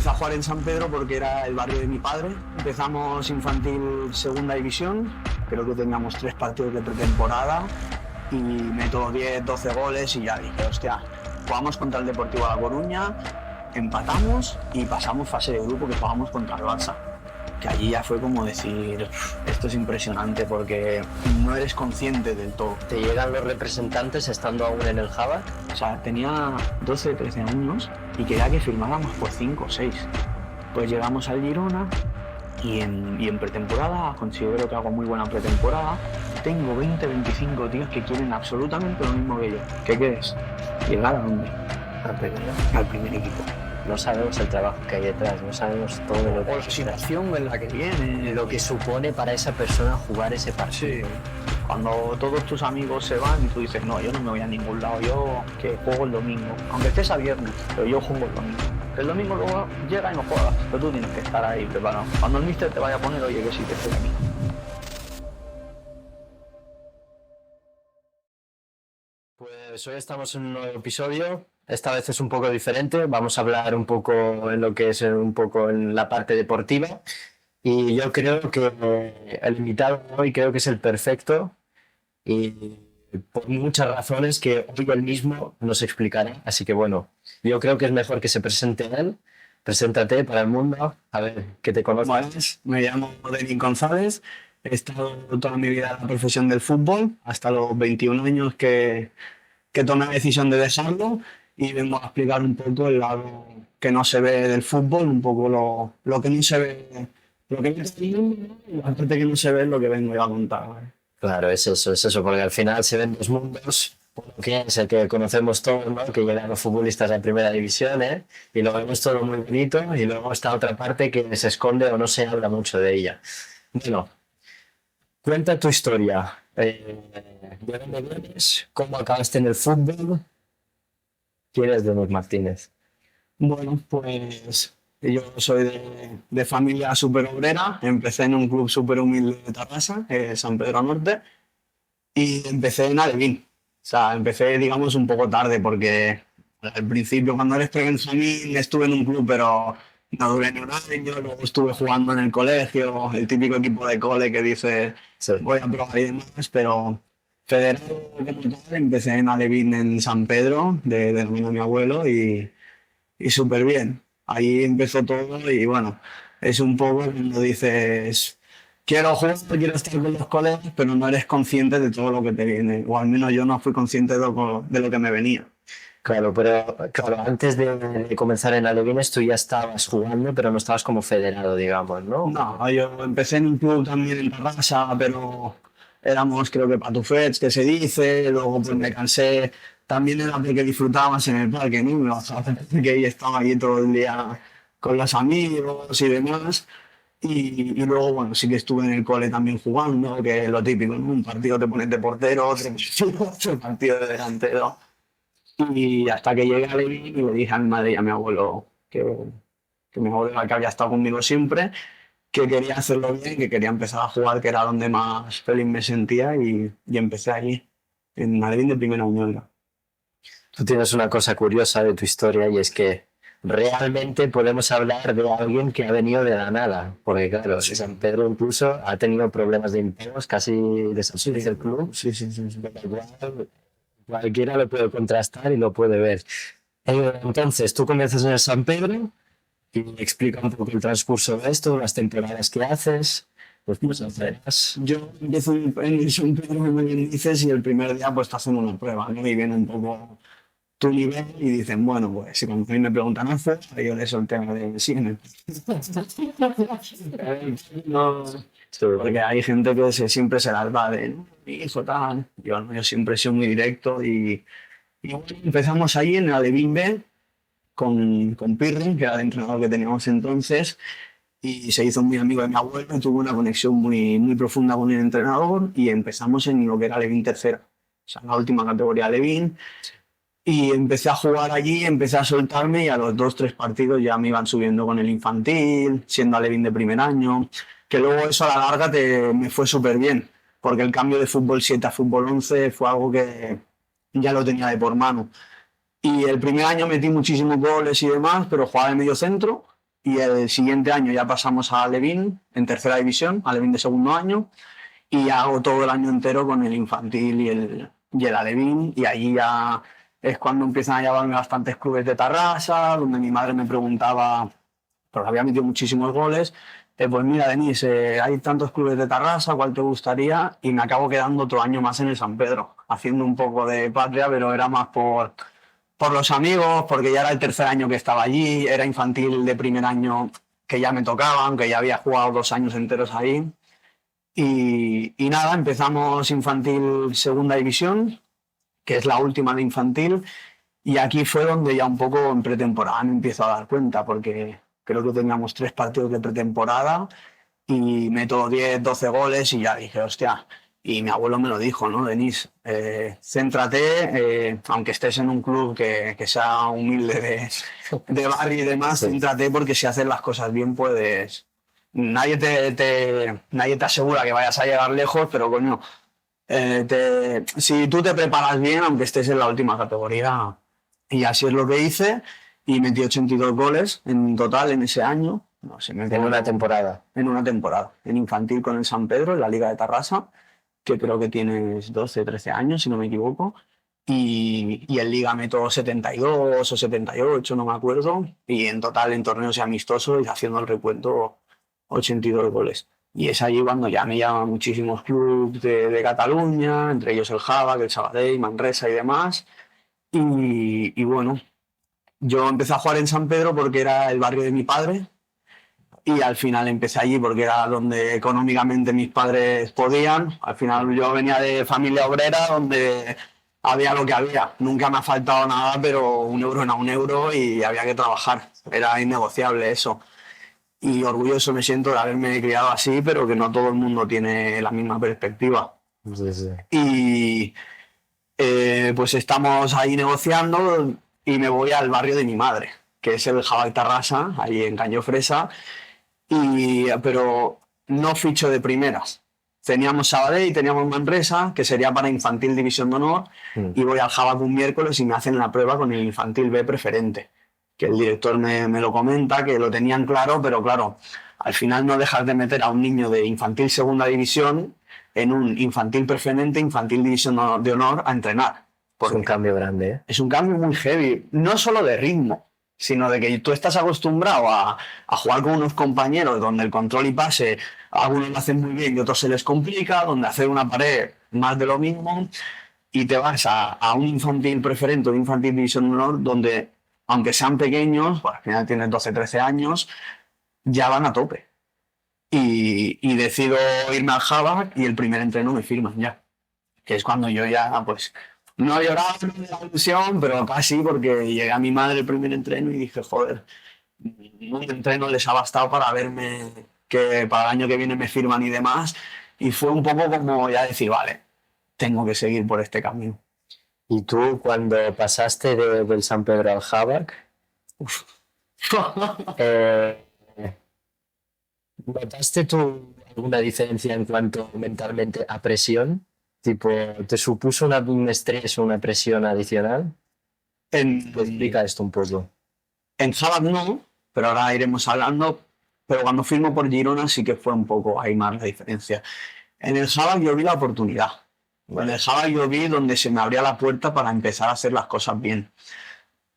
empecé a jugar en San Pedro porque era el barrio de mi padre. Empezamos infantil segunda división, creo que teníamos 3 partidos de pretemporada y meto 10, 12 goles y ya dije, hostia, jugamos contra el Deportivo La Coruña, empatamos y pasamos fase de grupo que jugamos contra el Barça. Que allí ya fue como decir, esto es impresionante porque no eres consciente del todo. ¿Te llegan los representantes estando aún en el Java? O sea, tenía 12, 13 años y quería que firmáramos por 5 o 6. Pues llegamos al Girona y en pretemporada, considero que hago muy buena pretemporada, tengo 20, 25 tíos que quieren absolutamente lo mismo que yo. ¿Qué quieres? ¿Llegar a dónde? Al primer equipo. No sabemos el trabajo que hay detrás, no sabemos todo lo que hay. La situación en la que viene, Lo que supone para esa persona jugar ese partido. Sí. Cuando todos tus amigos se van y tú dices, no, yo no me voy a ningún lado, yo que juego el domingo, aunque estés a viernes, pero yo juego el domingo. El domingo luego llega y no juegas, pero tú tienes que estar ahí preparado. Cuando el míster te vaya a poner, oye, que sí, que estoy aquí. Pues hoy estamos en un nuevo episodio, esta vez es un poco diferente, vamos a hablar un poco en lo que es un poco en la parte deportiva y yo creo que el invitado de hoy creo que es el perfecto y por muchas razones que hoy él mismo nos explicará, así que bueno, yo creo que es mejor que se presente él, preséntate para el mundo, a ver, que te conozcas. Me llamo Denis González, he estado toda mi vida en la profesión del fútbol, hasta los 21 años que tomé la decisión de dejarlo y vengo a explicar un poco el lado que no se ve del fútbol, un poco lo que no se ve, lo que no se ve, y la parte que no se ve es lo que vengo yo a contar. Claro, es eso, porque al final se ven dos mundos, uno que es el que conocemos todos, ¿no? Que llegan los futbolistas a primera división, ¿eh? Y lo vemos todo muy bonito, y luego está otra parte que se esconde o no se habla mucho de ella. Bueno, cuenta tu historia. ¿De dónde vienes? ¿Cómo acabaste en el fútbol? ¿Quién es Denis Martínez? Bueno, pues yo soy de familia súper obrera, empecé en un club súper humilde de Tarrasa, San Pedro Norte, y empecé en Alevín. O sea, empecé, digamos, un poco tarde porque al principio, cuando eres prebenjamín, estuve en un club, pero no duré ni un año, luego estuve jugando en el colegio, el típico equipo de cole que dice Sí. voy a probar y demás, pero federado como tal, empecé en Alevín en San Pedro, de mi abuelo, y súper bien. Ahí empezó todo y bueno, es un poco cuando dices, quiero jugar, quiero estar con los colegas, pero no eres consciente de todo lo que te viene, o al menos yo no fui consciente de lo que me venía. Claro, pero claro, antes de comenzar en Alevines tú ya estabas jugando, pero no estabas como federado, digamos, ¿no? No, yo empecé en un club también en Tarrasa, pero éramos creo que patufets, que se dice, luego pues me cansé, también era porque disfrutabas en el parque, ¿no? Me bajaba que estaba allí todo el día con los amigos y demás. Y luego, bueno, sí que estuve en el cole también jugando, que es lo típico, ¿no? Un partido te pones de portero, otro partido de delantero. Y hasta que llegué a Levín y le dije a mi madre y a mi abuelo que mi abuelo, que había estado conmigo siempre, que quería hacerlo bien, que quería empezar a jugar, que era donde más feliz me sentía y empecé allí, en Madrid de primer año era. Tú tienes una cosa curiosa de tu historia y es que realmente podemos hablar de alguien que ha venido de la nada, porque claro, San Pedro incluso ha tenido problemas de impagos, casi desaparece el club, Sí. con lo cual cualquiera lo puede contrastar y lo puede ver. Entonces, tú comienzas en el San Pedro y explica un poco el transcurso de esto, las temporadas que haces, pues hacerás. Yo empiezo en el San Pedro, como bien dices, y el primer día pues te hacen una prueba, ¿no? Y viene un poco tu nivel y dicen, bueno, pues si cuando a mí me preguntan hacer, yo les solté de sí en el... No, porque hay gente que siempre se las va de, "No, mi hijo tal". Yo, no, yo siempre he sido muy directo y bueno, empezamos ahí en la de B con Pirri, que era el entrenador que teníamos entonces, y se hizo muy amigo de mi abuelo, y tuvo una conexión muy, muy profunda con el entrenador y empezamos en lo que era Levín tercera, o sea, la última categoría de Levín. Y empecé a jugar allí, empecé a soltarme y a los 2, 3 partidos ya me iban subiendo con el infantil, siendo alevín de primer año, que luego eso a la larga me fue súper bien, porque el cambio de fútbol 7 a fútbol 11 fue algo que ya lo tenía de por mano. Y el primer año metí muchísimos goles y demás, pero jugaba de medio centro y el siguiente año ya pasamos a Alevín, en tercera división, Alevín de segundo año, y hago todo el año entero con el infantil y el alevín, y allí ya es cuando empiezan a llamarme bastantes clubes de Tarrasa, donde mi madre me preguntaba, porque había metido muchísimos goles, pues mira, Denis, hay tantos clubes de Tarrasa, ¿cuál te gustaría? Y me acabo quedando otro año más en el San Pedro, haciendo un poco de patria, pero era más por los amigos, porque ya era el tercer año que estaba allí, era infantil de primer año que ya me tocaba, aunque ya había jugado 2 años enteros ahí. Y nada, empezamos infantil segunda división, que es la última de infantil, y aquí fue donde ya un poco en pretemporada me empiezo a dar cuenta, porque creo que teníamos 3 partidos de pretemporada y meto 10, 12 goles y ya dije, hostia, y mi abuelo me lo dijo, ¿no? Denis, céntrate, aunque estés en un club que sea humilde de barrio y demás, Sí. céntrate porque si haces las cosas bien puedes... Nadie te asegura que vayas a llegar lejos, pero coño, si tú te preparas bien, aunque estés en la última categoría, y así es lo que hice, y metí 82 goles en total en ese año. No sé, En una temporada. en una temporada, en infantil con el San Pedro, en la Liga de Tarrasa, que creo que tienes 12, 13 años, si no me equivoco. Y en Liga meto 72 o 78, no me acuerdo. Y en total, en torneos y amistosos, y haciendo el recuento, 82 goles. Y es allí cuando ya me llaman muchísimos clubes de Cataluña, entre ellos el Java, el Sabadell, Manresa y demás. Y bueno, yo empecé a jugar en San Pedro porque era el barrio de mi padre, y al final empecé allí porque era donde económicamente mis padres podían. Al final yo venía de familia obrera donde había lo que había. Nunca me ha faltado nada, pero un euro era un euro y había que trabajar. Era innegociable eso. Y orgulloso me siento de haberme criado así, pero que no todo el mundo tiene la misma perspectiva. Sí, sí. Y pues estamos ahí negociando y me voy al barrio de mi madre, que es el Jabal Tarrasa, ahí en Caño Fresa, pero no ficho de primeras. Teníamos Sabadell y teníamos Manresa, que sería para infantil división de honor, y voy al Jabal un miércoles y me hacen la prueba con el infantil B preferente, que el director me lo comenta, que lo tenían claro, pero claro, al final no dejas de meter a un niño de infantil segunda división en un infantil preferente, infantil división de honor a entrenar. Es un cambio grande, ¿eh? Es un cambio muy heavy, no solo de ritmo, sino de que tú estás acostumbrado a jugar con unos compañeros donde el control y pase, algunos lo hacen muy bien y otros se les complica, donde hacer una pared más de lo mismo, y te vas a un infantil preferente, un infantil división de honor, donde, aunque sean pequeños, pues al final tienes 12, 13 años, ya van a tope. Y decido irme al Java y el primer entreno me firman ya. Que es cuando yo ya, pues, no he llorado de la ilusión, pero casi, porque llegué a mi madre el primer entreno y dije, joder, un entreno les ha bastado para verme, que para el año que viene me firman y demás. Y fue un poco como ya decir, vale, tengo que seguir por este camino. ¿Y tú cuando pasaste del San Pedro al Javac, eh, notaste tú alguna diferencia en cuanto mentalmente a presión? Tipo, ¿te supuso un estrés o una presión adicional? Explica esto un poco. En Java no, pero ahora iremos hablando. Pero cuando firmo por Girona sí que fue un poco ahí más la diferencia. En el Java yo vi la oportunidad. En el Java yo vi donde se me abría la puerta para empezar a hacer las cosas bien.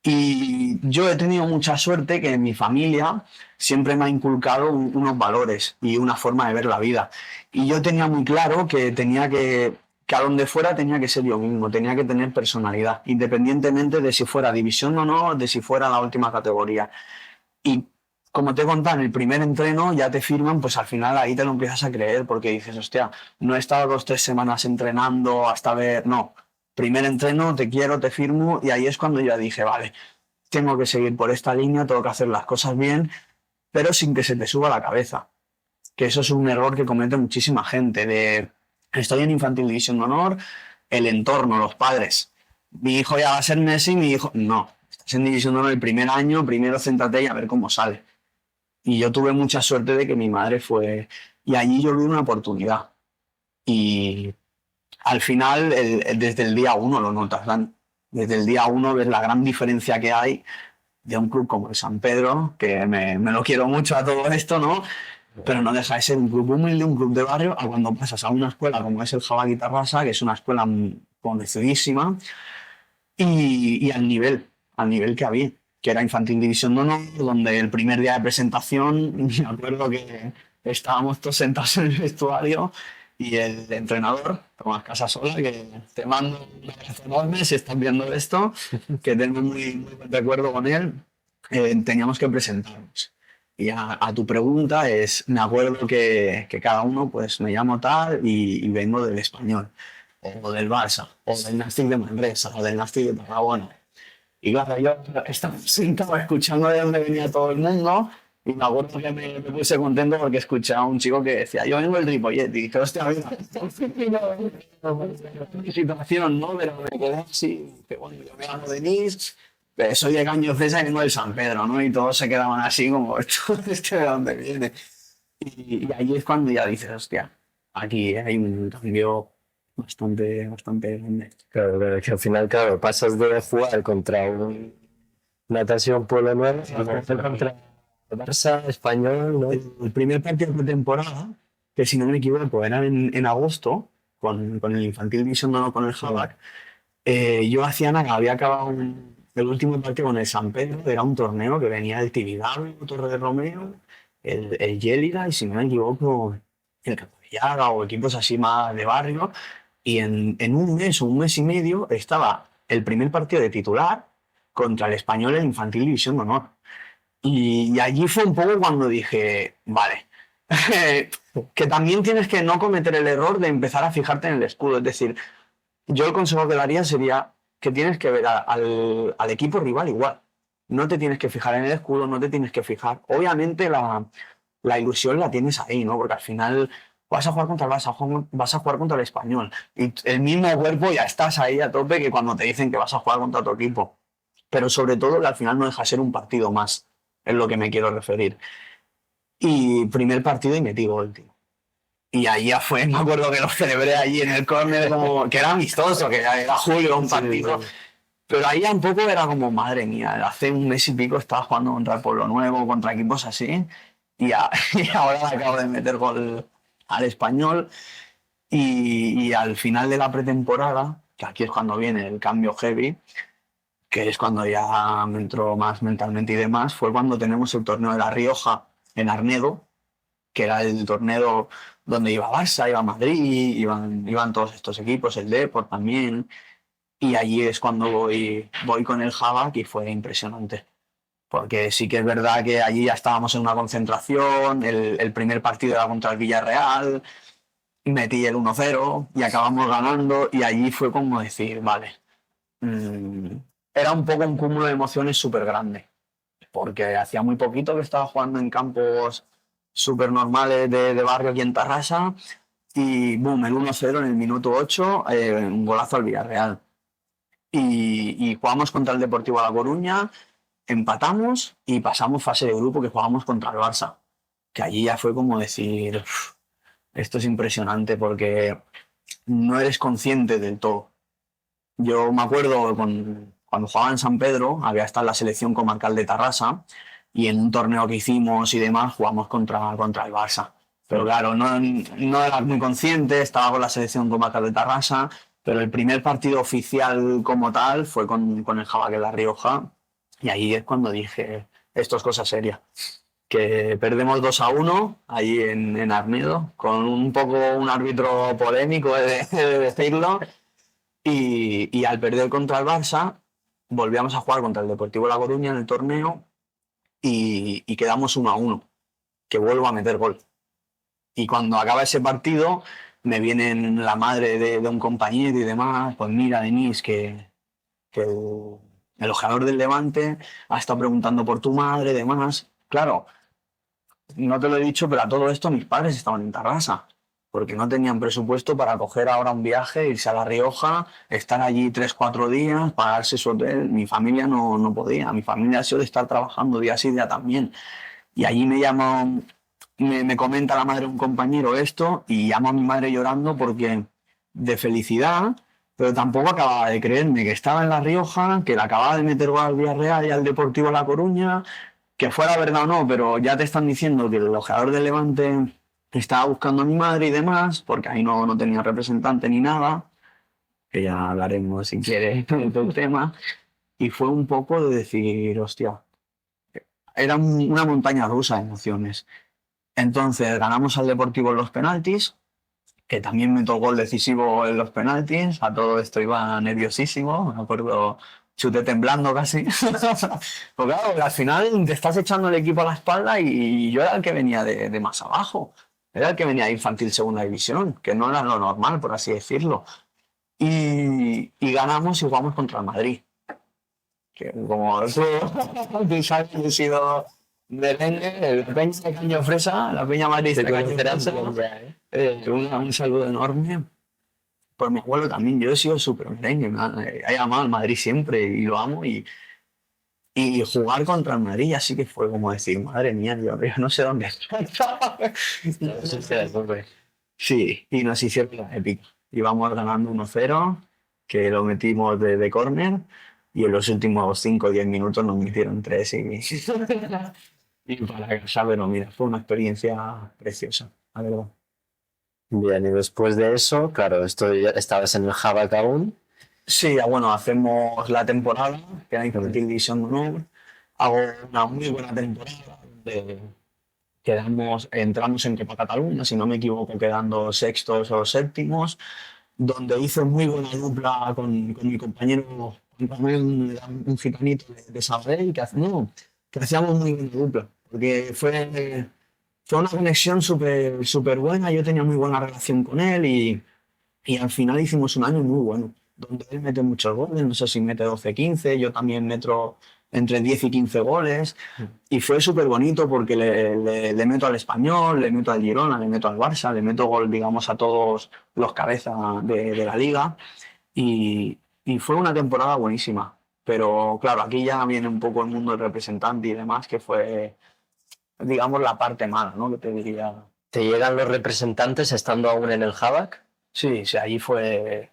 Y yo he tenido mucha suerte que en mi familia siempre me ha inculcado unos valores y una forma de ver la vida. Y yo tenía muy claro que tenía que a donde fuera tenía que ser yo mismo, tenía que tener personalidad, independientemente de si fuera división o no, de si fuera la última categoría. Y como te he contado, en el primer entreno ya te firman, pues al final ahí te lo empiezas a creer porque dices, hostia, no he estado 2, 3 semanas entrenando hasta ver, no. Primer entreno, te quiero, te firmo, y ahí es cuando yo dije, vale, tengo que seguir por esta línea, tengo que hacer las cosas bien, pero sin que se te suba la cabeza. Que eso es un error que comete muchísima gente, de estoy en infantil división de honor, el entorno, los padres. Mi hijo ya va a ser Messi, mi hijo... No, estás en división de honor el primer año, primero céntrate y a ver cómo sale. Y yo tuve mucha suerte de que mi madre fue... Y allí yo vi una oportunidad. Y al final, desde el día uno lo notas, Dan. Desde el día uno ves la gran diferencia que hay de un club como el San Pedro, que me lo quiero mucho a todo esto, ¿no? Pero no deja de ser un club humilde, un club de barrio, a cuando pasas a una escuela como es el Jabaquí Tarrasa, que es una escuela conocidísima, y al nivel que había, que era Infantil División de Honor, donde el primer día de presentación, me acuerdo que estábamos todos sentados en el vestuario y el entrenador, Tomás Casasola, que te mando un abrazo enorme si estás viendo esto, que tengo muy buen recuerdo con él, teníamos que presentarnos. Y a tu pregunta es, me acuerdo que cada uno, pues me llamo tal y vengo del Español, o del Barça, o del Nàstic de Manresa, o del Nàstic de Tarragona. Y claro, yo estaba sentado escuchando de dónde venía todo el mundo y me acuerdo que me puse contento porque escuché a un chico que decía, yo vengo del Ripollet, y dije, hostia, mira, mi situación, ¿no? Pero me quedé así, que bueno, yo me llamo Denis, soy de Caño César y vengo del San Pedro, ¿no? Y todos se quedaban así como, ¿este de dónde viene? Y ahí es cuando ya dices, hostia, aquí hay un cambio bastante grande. Claro, claro, que al final, claro, pasas de jugar contra un Natación Pueblo Nuevo a jugar contra el Barça, Español, ¿no? El primer partido de temporada, que si no me equivoco era en agosto, con el Infantil División de Honor con el Jabac, yo hacía nada, había acabado el último partido con el San Pedro, era un torneo que venía del Tibidabo, Torre de Romeo, el Gélida y si no me equivoco el Capallaga o equipos así más de barrio, y en un mes o un mes y medio estaba el primer partido de titular contra el Español en Infantil División de Honor. Y allí fue un poco cuando dije, vale, que también tienes que no cometer el error de empezar a fijarte en el escudo. Es decir, yo el consejo que daría sería que tienes que ver al equipo rival igual. No te tienes que fijar en el escudo, no te tienes que fijar. Obviamente la ilusión la tienes ahí, ¿no? Porque al final vas a jugar contra el Barça, vas a jugar contra el Español. Y el mismo cuerpo ya estás ahí a tope que cuando te dicen que vas a jugar contra tu equipo. Pero sobre todo que al final no deja de ser un partido más, es lo que me quiero referir. Y primer partido y metí gol, tío. Y ahí ya fue, me acuerdo que lo celebré allí en el córner, como que era amistoso, que era julio, un partido. Pero ahí ya un poco era como, madre mía, hace un mes y pico estaba jugando contra el Pueblo Nuevo, contra equipos así, y ahora le acabo de meter gol al Español. Y al final de la pretemporada, que aquí es cuando viene el cambio heavy, que es cuando ya me entró más mentalmente y demás, fue cuando tenemos el torneo de La Rioja en Arnedo, que era el torneo donde iba Barça, iba Madrid, iban todos estos equipos, el Depor también, y allí es cuando voy con el Jabac y fue impresionante. Porque sí que es verdad que allí ya estábamos en una concentración, el primer partido era contra el Villarreal, metí el 1-0 y acabamos ganando y allí fue como decir, vale, era un poco un cúmulo de emociones súper grande, porque hacía muy poquito que estaba jugando en campos súper normales de barrio aquí en Tarrasa y boom, el 1-0 en el minuto 8, un golazo al Villarreal. Y jugamos contra el Deportivo La Coruña, empatamos y pasamos fase de grupo que jugamos contra el Barça, que allí ya fue como decir, esto es impresionante porque no eres consciente del todo. Yo me acuerdo cuando jugaba en San Pedro, había estado en la selección comarcal de Tarrasa y en un torneo que hicimos y demás jugamos contra el Barça. Pero claro, no era muy consciente, estaba con la selección comarcal de Tarrasa, pero el primer partido oficial como tal fue con el Jabac de La Rioja y ahí es cuando dije, esto es cosa seria. Que perdemos 2-1 ahí en Arnedo, con un poco un árbitro polémico, he de decirlo. Y al perder contra el Barça, volvíamos a jugar contra el Deportivo La Coruña en el torneo y quedamos 1-1, que vuelvo a meter gol. Y cuando acaba ese partido, me viene la madre de un compañero y demás, pues mira, Denis, que el ojeador del Levante ha estado preguntando por tu madre y demás. Claro, no te lo he dicho, pero a todo esto mis padres estaban en Tarrasa, porque no tenían presupuesto para coger ahora un viaje, irse a La Rioja, estar allí 3-4 días, pagarse su hotel. Mi familia no podía, mi familia ha sido de estar trabajando día sí, día también. Y allí me llama, me comenta la madre de un compañero esto y llamo a mi madre llorando porque de felicidad pero tampoco acababa de creerme que estaba en La Rioja, que le acababa de meter gol al Villarreal y al Deportivo La Coruña, que fuera verdad o no, pero ya te están diciendo que el ojeador de Levante estaba buscando a mi madre y demás, porque ahí no tenía representante ni nada, que ya hablaremos si quieres del tema, y fue un poco de decir, hostia, era una montaña rusa de emociones. Entonces ganamos al Deportivo en los penaltis, que también me tocó el decisivo en los penaltis. A todo esto iba nerviosísimo, me acuerdo, chuté temblando casi. Porque claro, al final te estás echando el equipo a la espalda y yo era el que venía de más abajo. Era el que venía de infantil segunda división, que no era lo normal, por así decirlo. Y ganamos y jugamos contra el Madrid. Que como tú sabes, he sido merengue, la peña de Caño Fresa, la peña madridista de Caño Fresa. Un saludo enorme. Por mi abuelo también, yo he sido súper merengue, he amado al Madrid siempre y lo amo. Y jugar contra el Madrid así que fue como decir, madre mía, yo no sé dónde estoy. Sí, y nos hicieron la épica. Íbamos ganando 1-0, que lo metimos de córner, y en los últimos 5 o 10 minutos nos metieron 3 y para casa, pero mira, fue una experiencia preciosa, la verdad. Bien, y después de eso, claro, estabas en el Javac aún. Sí, bueno, hacemos la temporada, que era Infantil División de Honor. Hago una muy buena temporada, donde entramos en Copa Cataluña, si no me equivoco, quedando sextos o séptimos, donde hice muy buena dupla con mi compañero, un gitanito de Sabadell, que hacíamos muy buena dupla, porque fue una conexión súper buena, yo tenía muy buena relación con él y al final hicimos un año muy bueno, donde él mete muchos goles, no sé si mete 12 15, yo también meto entre 10 y 15 goles, y fue súper bonito porque le meto al Español, le meto al Girona, le meto al Barça, le meto gol, digamos, a todos los cabezas de la liga, y fue una temporada buenísima. Pero claro, aquí ya viene un poco el mundo del representante y demás, que fue, digamos, la parte mala, ¿no? Que te diría. ¿Te llegan los representantes estando aún en el Javac? Sí, sí, ahí fue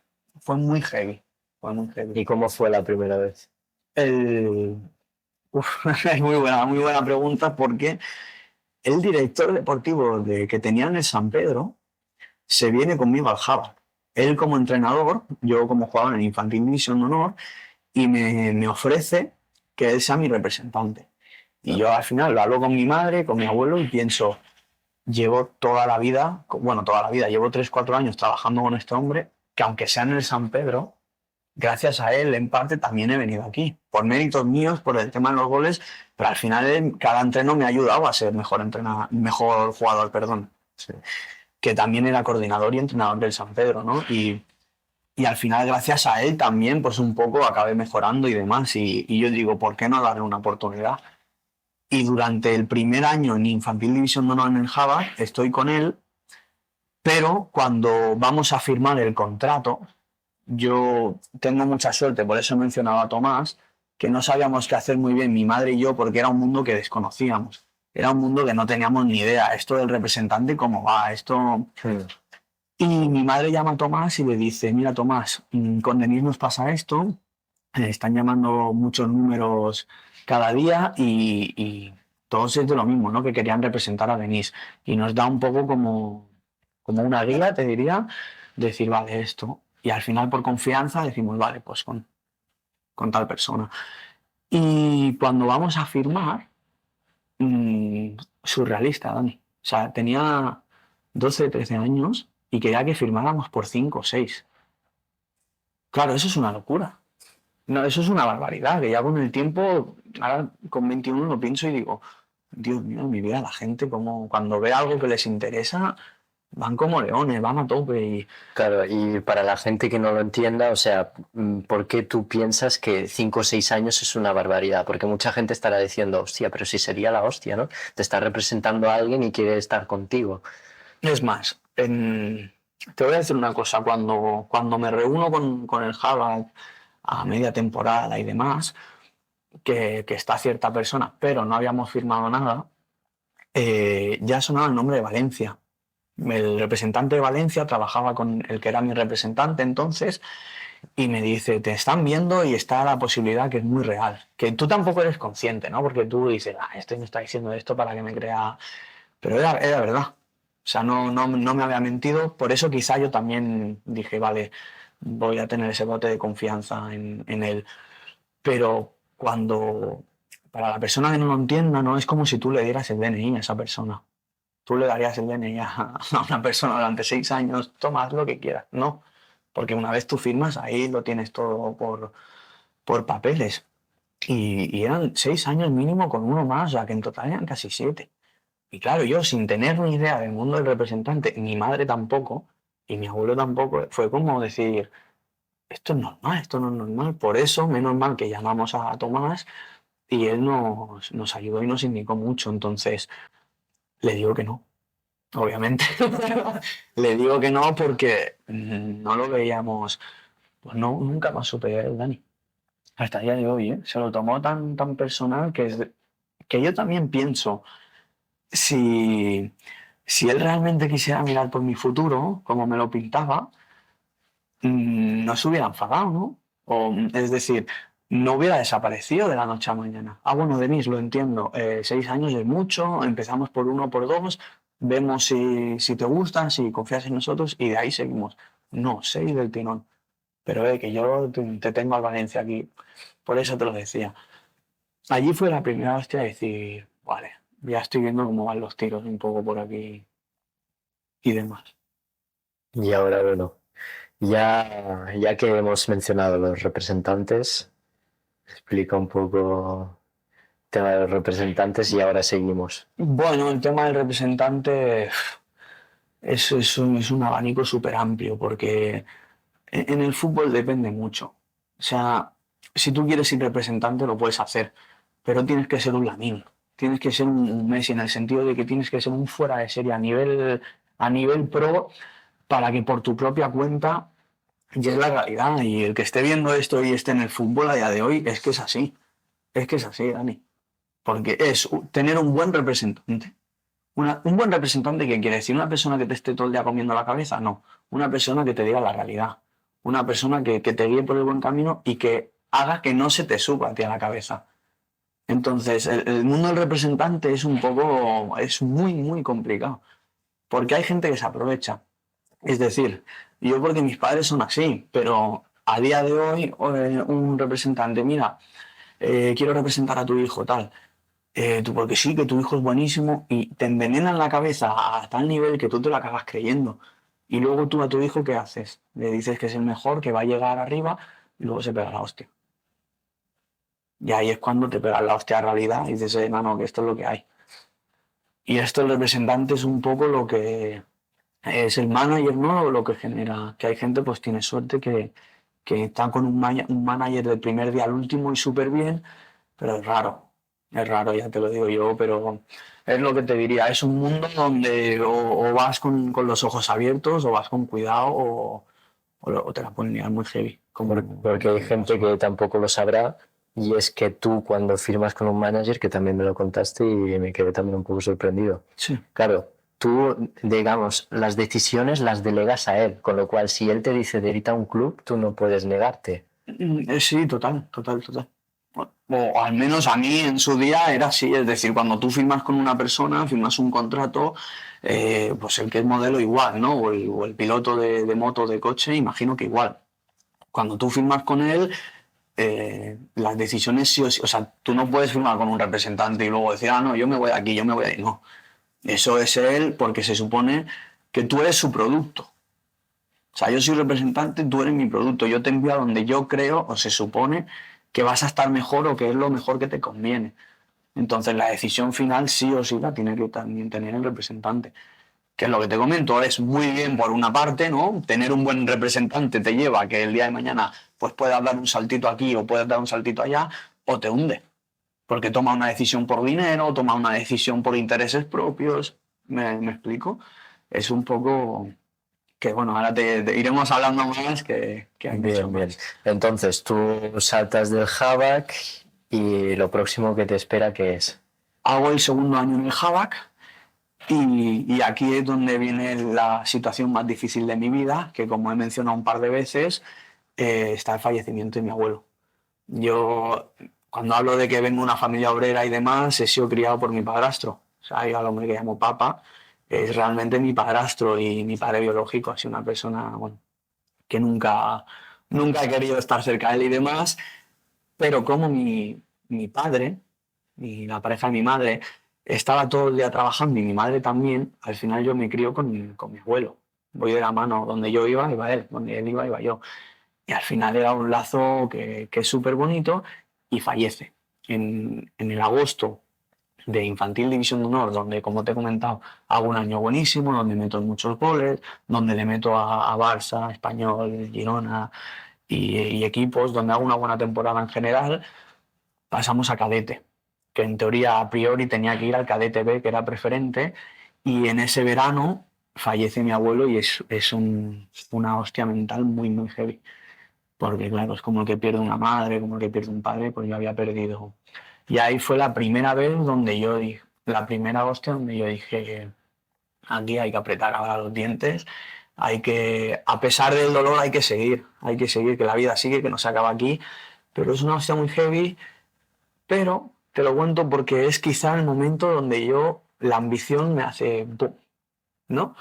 muy heavy. Fue muy heavy. ¿Y cómo fue la primera vez? El... es muy buena pregunta porque el director deportivo que tenía en el San Pedro se viene conmigo al Java. Él como entrenador, yo como jugador en Infantil División de Honor, y me ofrece que él sea mi representante. Y yo al final lo hablo con mi madre, con mi abuelo y pienso, llevo toda la vida, bueno, toda la vida, llevo 3 4 años trabajando con este hombre, que aunque sea en el San Pedro, gracias a él, en parte, también he venido aquí. Por méritos míos, por el tema de los goles, pero al final cada entreno me ha ayudado a ser mejor jugador, perdón. Sí. Que también era coordinador y entrenador del San Pedro, ¿no? Y al final, gracias a él también, pues un poco acabé mejorando y demás. Y yo digo, ¿por qué no darle una oportunidad? Y durante el primer año en Infantil División de Honor en el Java, estoy con él, pero cuando vamos a firmar el contrato, yo tengo mucha suerte, por eso he mencionado a Tomás, que no sabíamos qué hacer muy bien mi madre y yo, porque era un mundo que desconocíamos. Era un mundo que no teníamos ni idea. Esto del representante, ¿cómo va? Esto. Y mi madre llama a Tomás y le dice, mira Tomás, con Denis nos pasa esto, están llamando muchos números cada día y todos es de lo mismo, ¿no? Que querían representar a Denis. Y nos da un poco como una guía, te diría, decir, vale, esto. Y al final, por confianza, decimos, vale, pues con tal persona. Y cuando vamos a firmar, surrealista, Dani. O sea, tenía 12 13 años y quería que firmáramos por 5 o 6. Claro, eso es una locura. No, eso es una barbaridad, que ya con el tiempo, ahora con 21 lo pienso y digo, Dios mío, en mi vida la gente, como cuando ve algo que les interesa, van como leones, van a tope y. Claro, y para la gente que no lo entienda, o sea, ¿por qué tú piensas que 5 o 6 años es una barbaridad? Porque mucha gente estará diciendo, hostia, pero si sería la hostia, ¿no? Te está representando a alguien y quiere estar contigo. Es más, te voy a decir una cosa, cuando me reúno con el Java a media temporada y demás, que está cierta persona, pero no habíamos firmado nada, ya sonaba el nombre de Valencia. El representante de Valencia trabajaba con el que era mi representante entonces y me dice, te están viendo y está la posibilidad que es muy real, que tú tampoco eres consciente, ¿no? Porque tú dices, este me está diciendo esto para que me crea... Pero era verdad. O sea, no me había mentido, por eso quizá yo también dije, vale, voy a tener ese bote de confianza en él. Pero cuando, para la persona que no lo entienda, no es como si tú le dieras el DNI a esa persona. Tú le darías el DNI a una persona durante 6 años, toma, haz lo que quieras. No, porque una vez tú firmas, ahí lo tienes todo por papeles. Y eran 6 años mínimo con uno más, o sea que en total eran casi 7. Y claro, yo sin tener ni idea del mundo del representante, mi madre tampoco, y mi abuelo tampoco, fue como decir, esto es normal, esto no es normal. Por eso, menos mal que llamamos a Tomás y él nos ayudó y nos indicó mucho. Entonces, le digo que no, obviamente. Le digo que no porque no lo veíamos, pues no, nunca más supe de él, Dani. Hasta el día de hoy, ¿eh? Se lo tomó tan personal que yo también pienso, si, si él realmente quisiera mirar por mi futuro, como me lo pintaba, no se hubiera enfadado, ¿no? O, es decir, no hubiera desaparecido de la noche a mañana. Ah, bueno, Denis, lo entiendo. 6 años es mucho, empezamos por uno, por dos, vemos si te gustan, si confías en nosotros y de ahí seguimos. No, 6 del tirón. Pero que yo te tengo al Valencia aquí. Por eso te lo decía. Allí fue la primera hostia de decir, vale, ya estoy viendo cómo van los tiros un poco por aquí y demás. Y ahora, bueno, ya que hemos mencionado los representantes, explica un poco el tema de los representantes y ahora seguimos. Bueno, el tema del representante es un abanico súper amplio porque en el fútbol depende mucho. O sea, si tú quieres ser representante lo puedes hacer, pero tienes que ser un Lamine, tienes que ser un Messi en el sentido de que tienes que ser un fuera de serie a nivel pro para que por tu propia cuenta llegue la realidad. Y el que esté viendo esto y esté en el fútbol a día de hoy es que es así. Es que es así, Dani. Porque es tener un buen representante. Un buen representante, ¿qué quiere decir? ¿Una persona que te esté todo el día comiendo la cabeza? No. Una persona que te diga la realidad. Una persona que te guíe por el buen camino y que haga que no se te suba a ti a la cabeza. Entonces, el mundo del representante es muy complicado. Porque hay gente que se aprovecha. Es decir, yo porque mis padres son así, pero a día de hoy un representante, mira, quiero representar a tu hijo, tal. Tú porque sí, que tu hijo es buenísimo y te envenenan la cabeza a tal nivel que tú te lo acabas creyendo. Y luego tú a tu hijo, ¿qué haces? Le dices que es el mejor, que va a llegar arriba y luego se pega la hostia. Y ahí es cuando te pegas la hostia a realidad y dices, no, que esto es lo que hay. Y esto el representante es un poco lo que es el manager, ¿no? Lo que genera que hay gente, pues tiene suerte que está con un manager del primer día al último y súper bien, pero es raro, ya te lo digo yo, pero es lo que te diría, es un mundo donde o vas con los ojos abiertos o vas con cuidado o te la pueden liar muy heavy. Porque hay gente que tampoco lo sabrá y es que tú cuando firmas con un manager, que también me lo contaste y me quedé también un poco sorprendido. Sí. Claro, tú, digamos, las decisiones las delegas a él, con lo cual si él te dice de irte a un club, tú no puedes negarte. Sí, total. O al menos a mí en su día era así, es decir, cuando tú firmas con una persona, firmas un contrato, pues el que es modelo igual, ¿no? O el piloto de moto, de coche, imagino que igual. Cuando tú firmas con él, las decisiones sí o sí, o sea, tú no puedes firmar con un representante y luego decir, no, yo me voy de aquí, yo me voy de ahí, no. Eso es él porque se supone que tú eres su producto. O sea, yo soy representante, tú eres mi producto. Yo te envío a donde yo creo o se supone que vas a estar mejor o que es lo mejor que te conviene. Entonces, la decisión final sí o sí la tiene que también tener el representante. Que es lo que te comento, es muy bien por una parte, ¿no? Tener un buen representante te lleva a que el día de mañana pues puedas dar un saltito aquí o puedas dar un saltito allá o te hunde. Porque toma una decisión por dinero, toma una decisión por intereses propios. ¿Me explico? Es un poco que bueno, ahora te iremos hablando más que hay mucho Bien. más. Entonces tú saltas del Havac y lo próximo que te espera, ¿qué es? Hago el segundo año en el Havac y aquí es donde viene la situación más difícil de mi vida, que como he mencionado un par de veces, está el fallecimiento de mi abuelo. Yo, cuando hablo de que vengo de una familia obrera y demás, he sido criado por mi padrastro. O sea, yo al hombre que llamo papa es realmente mi padrastro y mi padre biológico. Ha sido una persona, bueno, que nunca he querido estar cerca de él y demás, pero como mi padre y la pareja de mi madre estaba todo el día trabajando y mi madre también, al final yo me crío con mi abuelo. Voy de la mano, donde yo iba él, donde él iba yo. Y al final era un lazo que es súper bonito y fallece. En el agosto de Infantil División de Honor, donde, como te he comentado, hago un año buenísimo, donde meto muchos goles, donde le meto a Barça, Español, Girona y equipos, donde hago una buena temporada en general, pasamos a cadete, que en teoría a priori tenía que ir al cadete B, que era preferente, y en ese verano fallece mi abuelo y es una hostia mental muy, muy heavy. Porque claro, es como el que pierde una madre, como el que pierde un padre, pues yo había perdido. Y ahí fue la primera vez donde yo dije, la primera hostia donde yo dije, aquí hay que apretar ahora los dientes, a pesar del dolor hay que seguir, que la vida sigue, que no se acaba aquí, pero es una hostia muy heavy, pero te lo cuento porque es quizá el momento donde la ambición me hace, ¡pum! ¿No?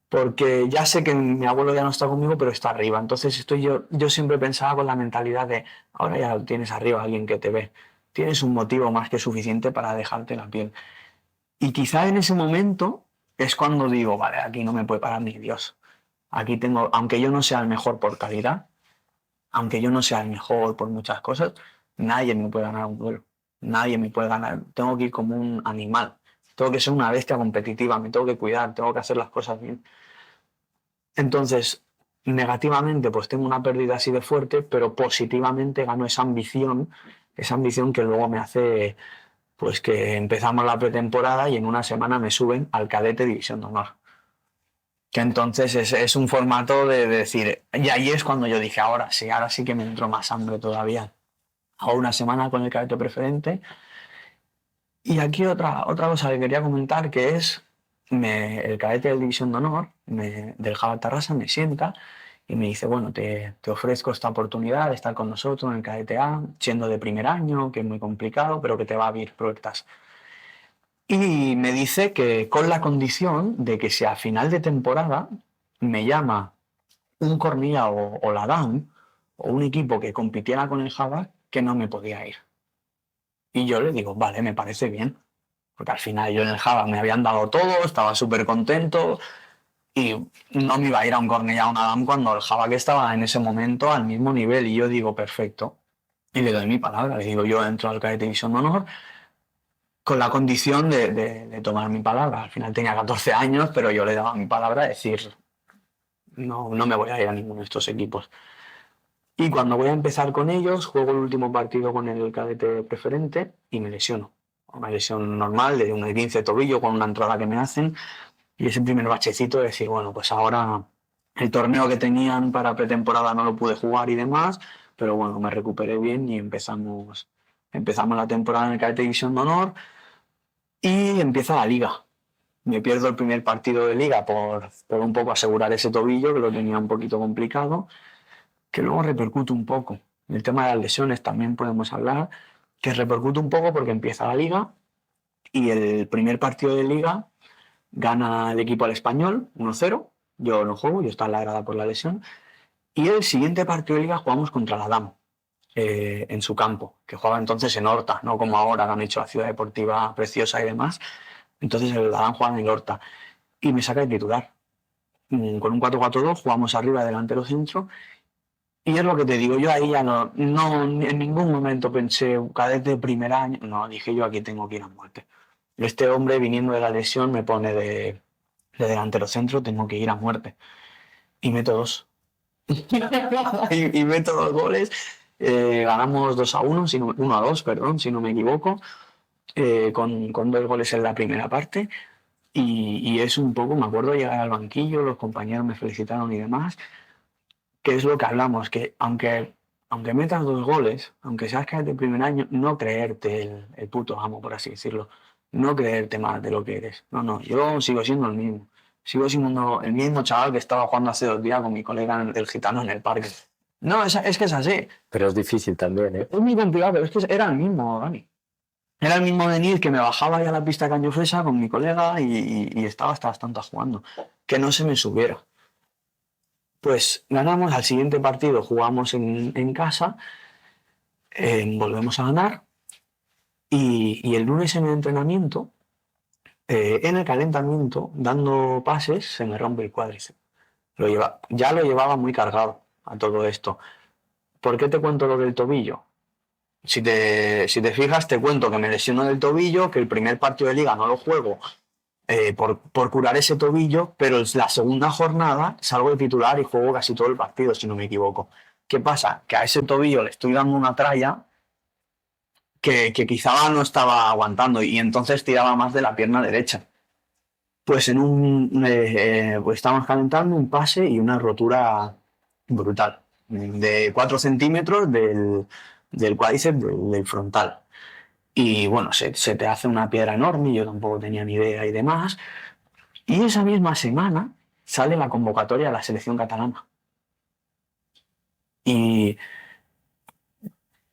Porque ya sé que mi abuelo ya no está conmigo, pero está arriba. Entonces yo siempre pensaba con la mentalidad de, ahora ya lo tienes arriba, alguien que te ve. Tienes un motivo más que suficiente para dejarte la piel. Y quizá en ese momento es cuando digo, vale, aquí no me puede parar ni Dios. Aquí tengo, aunque yo no sea el mejor por calidad, aunque yo no sea el mejor por muchas cosas, nadie me puede ganar un duelo. Nadie me puede ganar. Tengo que ir como un animal. Tengo que ser una bestia competitiva, me tengo que cuidar, tengo que hacer las cosas bien. Entonces, negativamente, pues tengo una pérdida así de fuerte, pero positivamente gano esa ambición que luego me hace, pues que empezamos la pretemporada y en una semana me suben al cadete División de Honor. Que entonces es un formato de decir, y ahí es cuando yo dije, ahora sí que me entró más hambre todavía. Hago una semana con el cadete preferente. Y aquí otra cosa que quería comentar, que es el cadete de División de Honor del Java Tarrasa me sienta y me dice, bueno, te ofrezco esta oportunidad de estar con nosotros en el cadete A, siendo de primer año, que es muy complicado, pero que te va a abrir puertas. Y me dice que con la condición de que si a final de temporada me llama un Cornilla o la DAM o un equipo que compitiera con el Java, que no me podía ir. Y yo le digo, vale, me parece bien. Porque al final yo en el Java me habían dado todo, estaba súper contento y no me iba a ir a un Cornellà o un Adam cuando el Java que estaba en ese momento al mismo nivel. Y yo digo, perfecto. Y le doy mi palabra, le digo, yo entro al Cadete División de Honor con la condición de tomar mi palabra. Al final tenía 14 años, pero yo le daba mi palabra de decir, no me voy a ir a ninguno de estos equipos. Y cuando voy a empezar con ellos, juego el último partido con el cadete preferente y me lesiono. Una lesión normal de un 15 de tobillo con una entrada que me hacen y ese primer bachecito de decir, bueno, pues ahora el torneo que tenían para pretemporada no lo pude jugar y demás, pero bueno, me recuperé bien y empezamos la temporada en el cadete División de Honor y empieza la liga. Me pierdo el primer partido de liga por un poco asegurar ese tobillo que lo tenía un poquito complicado, que luego repercute un poco. El tema de las lesiones también podemos hablar, que repercute un poco porque empieza la liga y el primer partido de liga gana el equipo al Español 1-0, yo no juego, yo estaba en la grada por la lesión, y el siguiente partido de liga jugamos contra la DAM en su campo, que jugaba entonces en Horta, no como ahora que han hecho la ciudad deportiva preciosa y demás. Entonces el DAM jugaba en el Horta y me saca de titular. Con un 4-4-2 jugamos arriba delantero centro. Y es lo que te digo, yo ahí ya no en ningún momento pensé, cadete de primer año, no, dije yo aquí tengo que ir a muerte. Este hombre viniendo de la lesión me pone de delantero centro, tengo que ir a muerte. Y meto dos. y meto dos goles. Ganamos 2-1, 1-2, perdón, si no me equivoco, con dos goles en la primera parte. Y es un poco, me acuerdo llegar al banquillo, los compañeros me felicitaron y demás, que es lo que hablamos, que aunque metas dos goles, aunque seas que es de primer año, no creerte el puto amo, por así decirlo. No creerte más de lo que eres. No, yo sigo siendo el mismo. Sigo siendo el mismo chaval que estaba jugando hace 2 días con mi colega del gitano en el parque. No, es que es así. Pero es difícil también, ¿eh? Es muy complicado, pero es que era el mismo, Dani. Era el mismo Denis que me bajaba ya a la pista de Cañofresa con mi colega y estaba hasta las tantas jugando. Que no se me subiera. Pues ganamos al siguiente partido, jugamos en casa, volvemos a ganar y el lunes en el entrenamiento, en el calentamiento, dando pases, se me rompe el cuádriceps. Ya lo llevaba muy cargado a todo esto. ¿Por qué te cuento lo del tobillo? Si te fijas, te cuento que me lesiono del tobillo, que el primer partido de liga no lo juego por curar ese tobillo, pero la segunda jornada salgo de titular y juego casi todo el partido, si no me equivoco. ¿Qué pasa? Que a ese tobillo le estoy dando una tralla que quizá no estaba aguantando y entonces tiraba más de la pierna derecha. Pues pues estábamos calentando un pase y una rotura brutal, de 4 centímetros del cuádriceps del frontal. Y bueno, se te hace una piedra enorme, yo tampoco tenía ni idea y demás. Y esa misma semana sale la convocatoria de la selección catalana. Y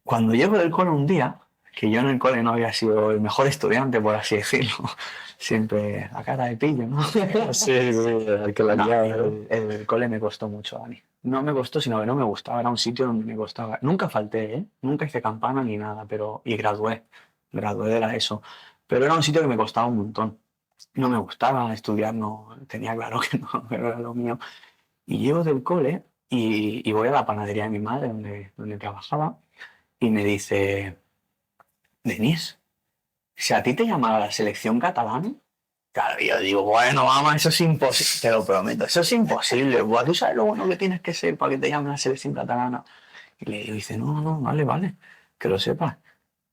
cuando llego del cole un día, que yo en el cole no había sido el mejor estudiante, por así decirlo, siempre a cara de pillo, ¿no? Sí, el que la No, liaba, ¿no? el cole me costó mucho, Dani. No me costó, sino que no me gustaba. Era un sitio donde me costaba. Nunca falté, ¿eh? Nunca hice campana ni nada, pero... Y gradué. Gradué de la ESO. Pero era un sitio que me costaba un montón. No me gustaba estudiar, no... Tenía claro que no era lo mío. Y llego del cole y voy a la panadería de mi madre, donde trabajaba, y me dice, Denis, si a ti te llamara la selección catalana, claro, yo digo, bueno, mamá, eso es imposible, te lo prometo, eso es imposible. Buah, ¿tú sabes lo bueno que tienes que ser para que te llamen la selección catalana? Y le digo, dice, no, no, vale, vale, que lo sepas.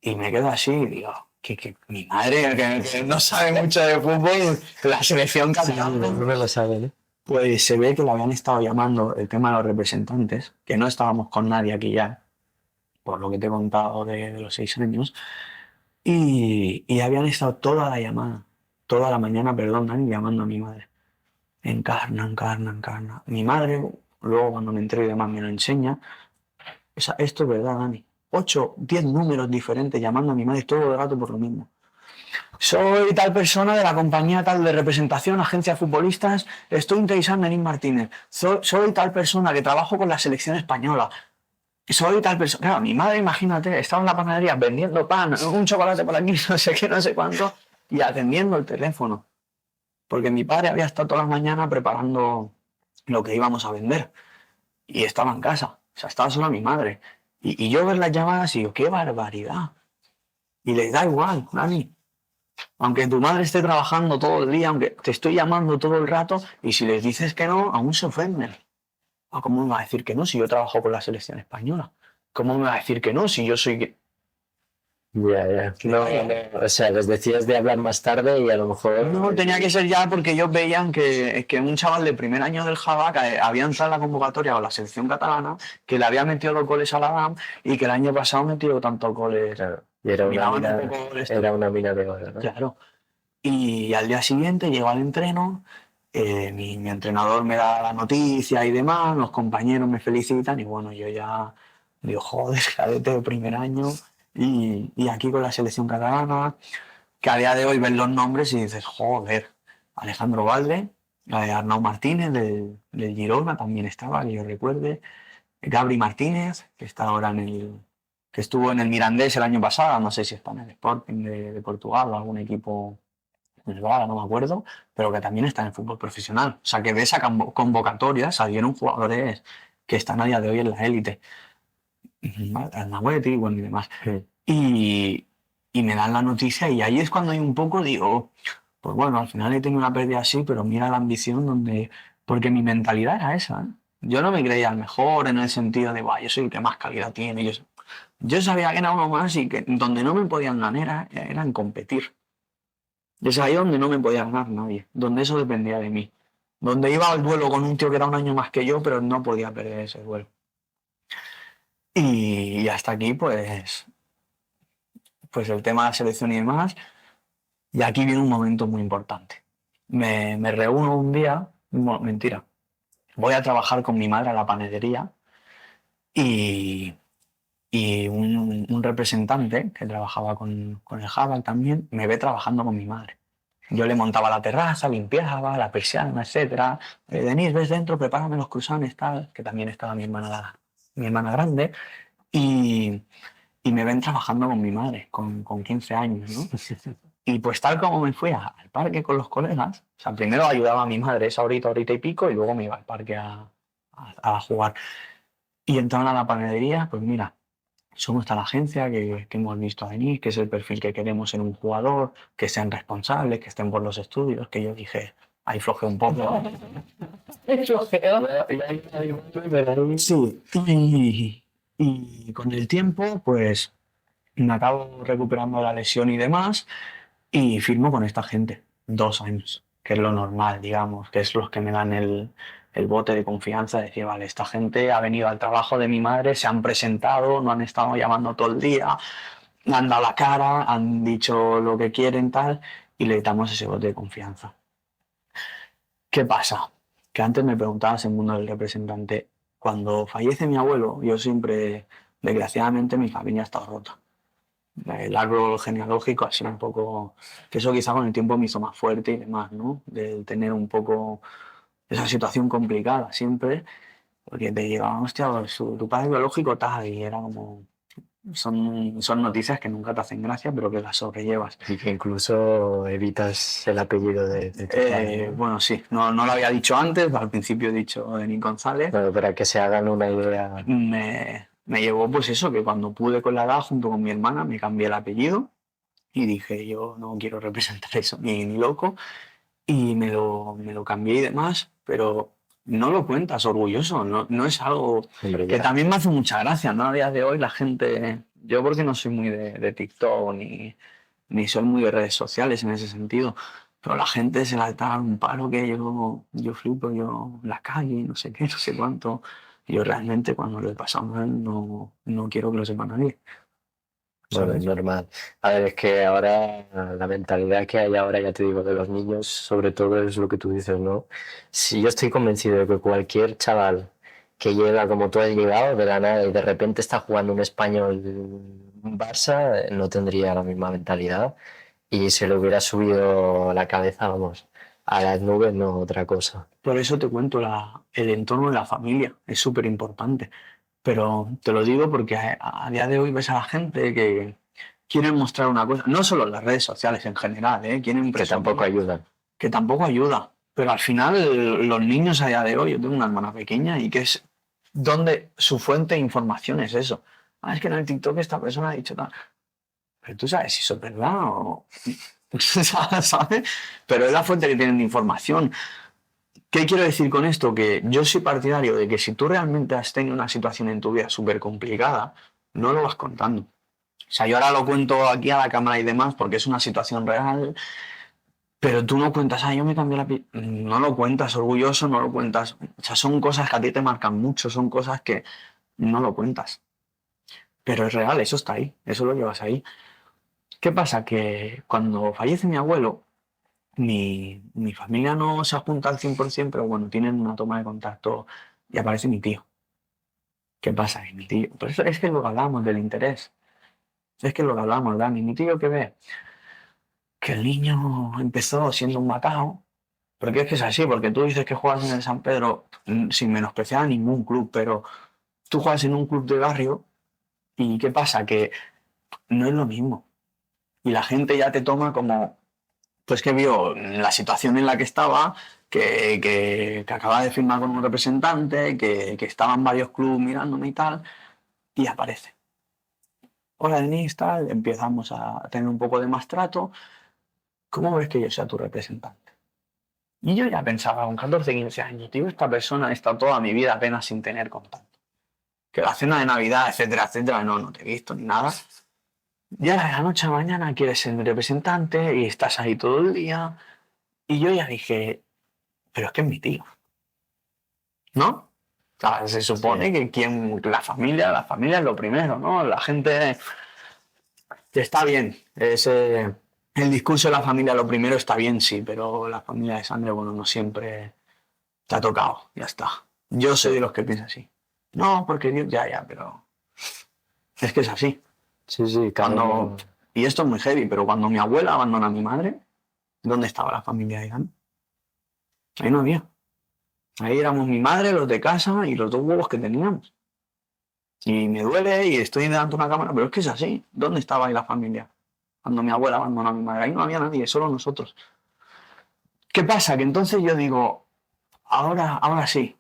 Y me quedo así y digo, que mi madre, que no sabe mucho de fútbol, la selección catalana. No me lo saben, ¿eh? Pues se ve que le habían estado llamando el tema de los representantes, que no estábamos con nadie aquí ya, por lo que te he contado de los 6 años, y habían estado toda la mañana, perdón, Dani, llamando a mi madre. Encarna, encarna, encarna. Mi madre, luego cuando me entero y demás me lo enseña. Esto es verdad, Dani. 8, 10 números diferentes llamando a mi madre todo el rato por lo mismo. Soy tal persona de la compañía tal de representación, agencia de futbolistas, estoy interesado en Denis Martínez. Soy tal persona que trabajo con la selección española. Soy tal persona. Claro, mi madre, imagínate, estaba en la panadería vendiendo pan, un chocolate por aquí, no sé qué, no sé cuánto, y atendiendo el teléfono. Porque mi padre había estado toda la mañana preparando lo que íbamos a vender. Y estaba en casa. O sea, estaba sola mi madre. Y yo ver las llamadas y digo, qué barbaridad. Y les da igual, Dani. Aunque tu madre esté trabajando todo el día, aunque te estoy llamando todo el rato, y si les dices que no, aún se ofenden. ¿Cómo me va a decir que no si yo trabajo con la selección española? ¿Cómo me va a decir que no si yo soy... Ya, ya. No, no, o sea, les decías de hablar más tarde y a lo mejor... No, tenía que ser ya porque ellos veían que un chaval de primer año del Java que había entrado en la convocatoria con la selección catalana, que le había metido 2 goles a la DAM y que el año pasado metió tantos goles. Claro, y era una Miraban mina, un poco esto. era una mina de oro, ¿no? Claro. Y al día siguiente llego al entreno, mi entrenador me da la noticia y demás, los compañeros me felicitan y bueno, yo ya digo, joder, cadete de primer año y aquí con la selección catalana, que a día de hoy ves los nombres y dices, joder, Alejandro Valde, Arnau Martínez del Girona también estaba, que yo recuerde, Gabri Martínez, que está ahora que estuvo en el Mirandés el año pasado, no sé si está en el Sporting de Portugal o algún equipo del Braga, no me acuerdo, pero que también está en el fútbol profesional. O sea, que de esa convocatoria salieron jugadores que están a día de hoy en la élite. Al Nahuete, bueno, y demás. Sí. Y me dan la noticia y ahí es cuando hay un poco, digo, pues bueno, al final he tenido una pérdida así, pero mira la ambición donde... Porque mi mentalidad era esa, ¿eh? Yo no me creía el mejor en el sentido de, yo soy el que más calidad tiene. Yo sabía que era uno más y que donde no me podían ganar era en competir. Es ahí donde no me podía ganar nadie, donde eso dependía de mí. Donde iba al duelo con un tío que era un año más que yo, pero no podía perder ese duelo. Y hasta aquí, pues el tema de la selección y demás. Y aquí viene un momento muy importante. Me reúno un día, bueno, mentira, voy a trabajar con mi madre a la panadería y, y un representante que trabajaba con el Jabal también me ve trabajando con mi madre. Yo le montaba la terraza, limpiaba la persiana, etcétera. Denise, ves dentro, prepárame los cruzanes, tal, que también estaba mi hermana grande, y, y me ven trabajando con mi madre, con 15 años, ¿no? Y pues tal como me fui al parque con los colegas, o sea, primero ayudaba a mi madre esa horita y pico, y luego me iba al parque a jugar. Y entraban a la panadería, pues mira, somos tal agencia que hemos visto venir, que es el perfil que queremos en un jugador, que sean responsables, que estén por los estudios, que yo dije, ahí floje un poco. Sí, y con el tiempo, pues me acabo recuperando la lesión y demás, y firmo con esta gente 2 años, que es lo normal, digamos, que es los que me dan el bote de confianza, de decir, vale, esta gente ha venido al trabajo de mi madre, se han presentado, no han estado llamando todo el día, han dado la cara, han dicho lo que quieren, tal, y le damos ese voto de confianza. ¿Qué pasa? Que antes me preguntabas en el mundo del representante, cuando fallece mi abuelo, yo siempre, desgraciadamente, mi familia ha estado rota. El árbol genealógico ha sido un poco, que eso quizá con el tiempo me hizo más fuerte y demás, ¿no? De tener un poco esa situación complicada siempre, porque te llegaban, hostia, tu padre biológico tal, y era como, son noticias que nunca te hacen gracia, pero que las sobrellevas. Y que incluso evitas el apellido de tu padre, ¿no? Bueno, sí, no lo había dicho antes, al principio he dicho Denis González. Bueno, para que se hagan una idea. Me llevó pues eso, que cuando pude con la edad, junto con mi hermana, me cambié el apellido y dije, yo no quiero representar eso ni loco, y me lo cambié y demás, pero no lo cuentas orgulloso, no es algo Hombre, que ya. también me hace mucha gracia, ¿no? A día de hoy la gente, yo porque no soy muy de TikTok ni soy muy de redes sociales en ese sentido, pero la gente se la da un palo que yo flipo, yo en la calle, no sé qué, no sé cuánto. Yo realmente cuando lo he pasado mal no quiero que lo sepa nadie, Bueno, es ¿sabes? normal. A ver, es que ahora la mentalidad que hay ahora, ya te digo, de los niños, sobre todo es lo que tú dices, ¿no? Si yo estoy convencido de que cualquier chaval que llega como tú has llegado de la nada y de repente está jugando un español, un Barça, no tendría la misma mentalidad y se le hubiera subido la cabeza, vamos, a las nubes, no otra cosa. Por eso te cuento el entorno de la familia, es súper importante. Pero te lo digo porque a día de hoy ves a la gente que quieren mostrar una cosa, no solo en las redes sociales en general, quieren Que tampoco presumir, ayudan. que tampoco ayuda. Pero al final los niños a día de hoy, yo tengo una hermana pequeña y que es donde su fuente de información es eso. Ah, es que en el TikTok esta persona ha dicho tal. Pero tú sabes si eso es verdad o... ¿Sabes? Pero es la fuente que tienen de información. ¿Qué quiero decir con esto? Que yo soy partidario de que si tú realmente has tenido una situación en tu vida súper complicada, no lo vas contando. O sea, yo ahora lo cuento aquí a la cámara y demás porque es una situación real, pero tú no cuentas, yo me cambié la piel. No lo cuentas orgulloso, no lo cuentas. O sea, son cosas que a ti te marcan mucho, son cosas que no lo cuentas. Pero es real, eso está ahí, eso lo llevas ahí. ¿Qué pasa? Que cuando fallece mi abuelo, mi familia no se junta al 100%, pero bueno, tienen una toma de contacto y aparece mi tío. ¿Qué pasa? Que mi tío, por eso es que lo que hablamos del interés. Es que lo que hablamos, Dani. Mi tío que ve que el niño empezó siendo un macao, porque es que es así, porque tú dices que juegas en el San Pedro sin menospreciar a ningún club, pero tú juegas en un club de barrio y ¿qué pasa? Que no es lo mismo. Y la gente ya te toma como, pues que vio la situación en la que estaba, que acababa de firmar con un representante, que estaban varios clubes mirándome y tal, y aparece. Hola Denise, tal, empezamos a tener un poco de más trato. ¿Cómo ves que yo sea tu representante? Y yo ya pensaba, con 14, 15 años, tío, esta persona ha estado toda mi vida apenas sin tener contacto. Que la cena de Navidad, etcétera, etcétera, no te he visto ni nada. Ya de la noche a la mañana quieres ser mi representante y estás ahí todo el día. Y yo ya dije, pero es que es mi tío, ¿no? O sea, se Sí. supone que la familia es lo primero, ¿no? La gente está bien. El discurso de la familia lo primero está bien, sí, pero la familia de sangre, bueno, no siempre te ha tocado, ya está. Yo soy Sí. de los que piensa así. No, porque Dios, ya, pero es que es así. Sí, sí, Cuando, y esto es muy heavy, pero cuando mi abuela abandona a mi madre, ¿dónde estaba la familia de Iván? Ahí no había. Ahí éramos mi madre, los de casa y los dos huevos que teníamos. Y me duele y estoy delante de una cámara, pero es que es así. ¿Dónde estaba ahí la familia? Cuando mi abuela abandonó a mi madre, ahí no había nadie, solo nosotros. ¿Qué pasa? Que entonces yo digo, ahora sí.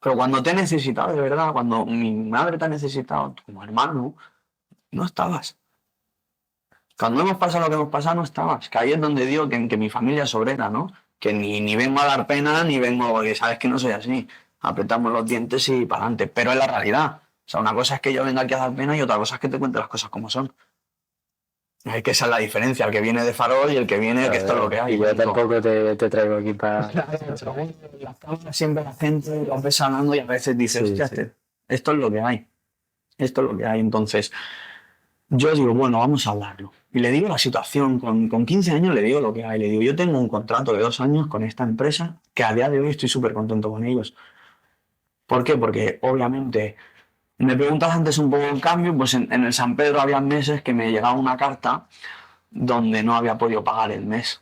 Pero cuando te he necesitado, de verdad, cuando mi madre te ha necesitado como hermano, no estabas. Cuando hemos pasado lo que hemos pasado, no estabas. Que ahí es donde digo que mi familia es obrera, ¿no? Que ni vengo a dar pena, ni vengo, porque sabes que no soy así. Apretamos los dientes y para adelante. Pero es la realidad. O sea, una cosa es que yo venga aquí a dar pena y otra cosa es que te cuente las cosas como son. Es que esa es la diferencia, el que viene de Farol y el que viene, que esto es lo que hay. Y yo tampoco te traigo aquí para... Las cámaras siempre la gente lo ves hablando y a veces dices, Sí, hostia, sí. esto es lo que hay. Esto es lo que hay. Entonces, yo digo, bueno, vamos a hablarlo. Y le digo la situación, con 15 años le digo lo que hay. Le digo, yo tengo un contrato de 2 años con esta empresa que a día de hoy estoy súper contento con ellos. ¿Por qué? Porque obviamente, me preguntas antes un poco el cambio, pues en el San Pedro había meses que me llegaba una carta donde no había podido pagar el mes,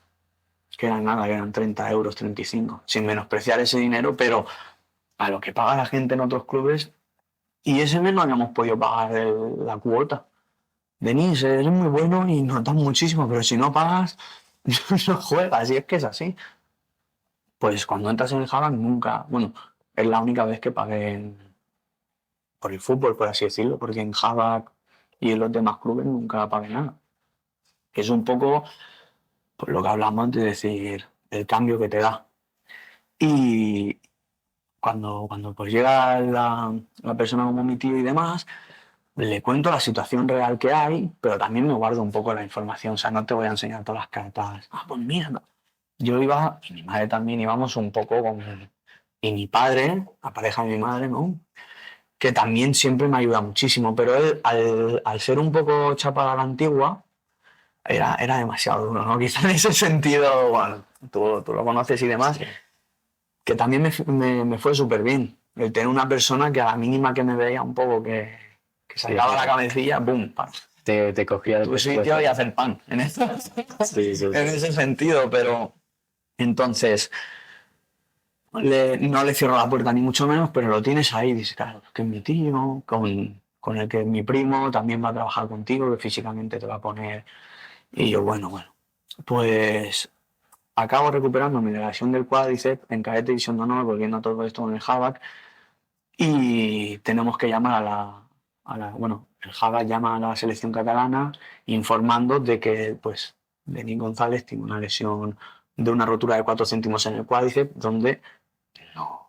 que eran nada, que eran 30 euros, 35, sin menospreciar ese dinero, pero a lo que paga la gente en otros clubes, y ese mes no habíamos podido pagar la cuota. Denis, eres muy bueno y nos das muchísimo, pero si no pagas, no juegas, y es que es así. Pues cuando entras en el Java nunca, bueno, es la única vez que pagué por el fútbol, por así decirlo, porque en Java y en los demás clubes nunca pagué nada. Que es un poco pues, lo que hablamos de decir, el cambio que te da. Y cuando pues llega la persona como mi tío y demás, le cuento la situación real que hay, pero también me guardo un poco la información. O sea, no te voy a enseñar todas las cartas. Ah, pues mira, no. Yo iba, y mi madre también íbamos un poco con... Y mi padre, la pareja de mi madre, ¿no? Que también siempre me ayuda muchísimo, pero él, al ser un poco chapada a la antigua, era demasiado duro, ¿no? Quizá en ese sentido, bueno, tú lo conoces y demás, que también me fue súper bien. El tener una persona que a la mínima que me veía un poco que sacaba la cabecilla, ¡boom! ¡Pam! Te cogía de Tu sitio y hacer pan, Sí, sí, en ese sentido, pero entonces no le cierro la puerta ni mucho menos, pero lo tienes ahí, dices, claro, que es mi tío, con el que es mi primo, también va a trabajar contigo, que físicamente te va a poner. Y yo, bueno, pues acabo recuperándome de la lesión del cuádriceps en cadete división de honor, volviendo a todo esto con el Javac, y tenemos que llamar bueno, el Javac llama a la selección catalana informando de que, pues, Denis González tiene una lesión de una rotura de 4 céntimos en el cuádriceps, donde no,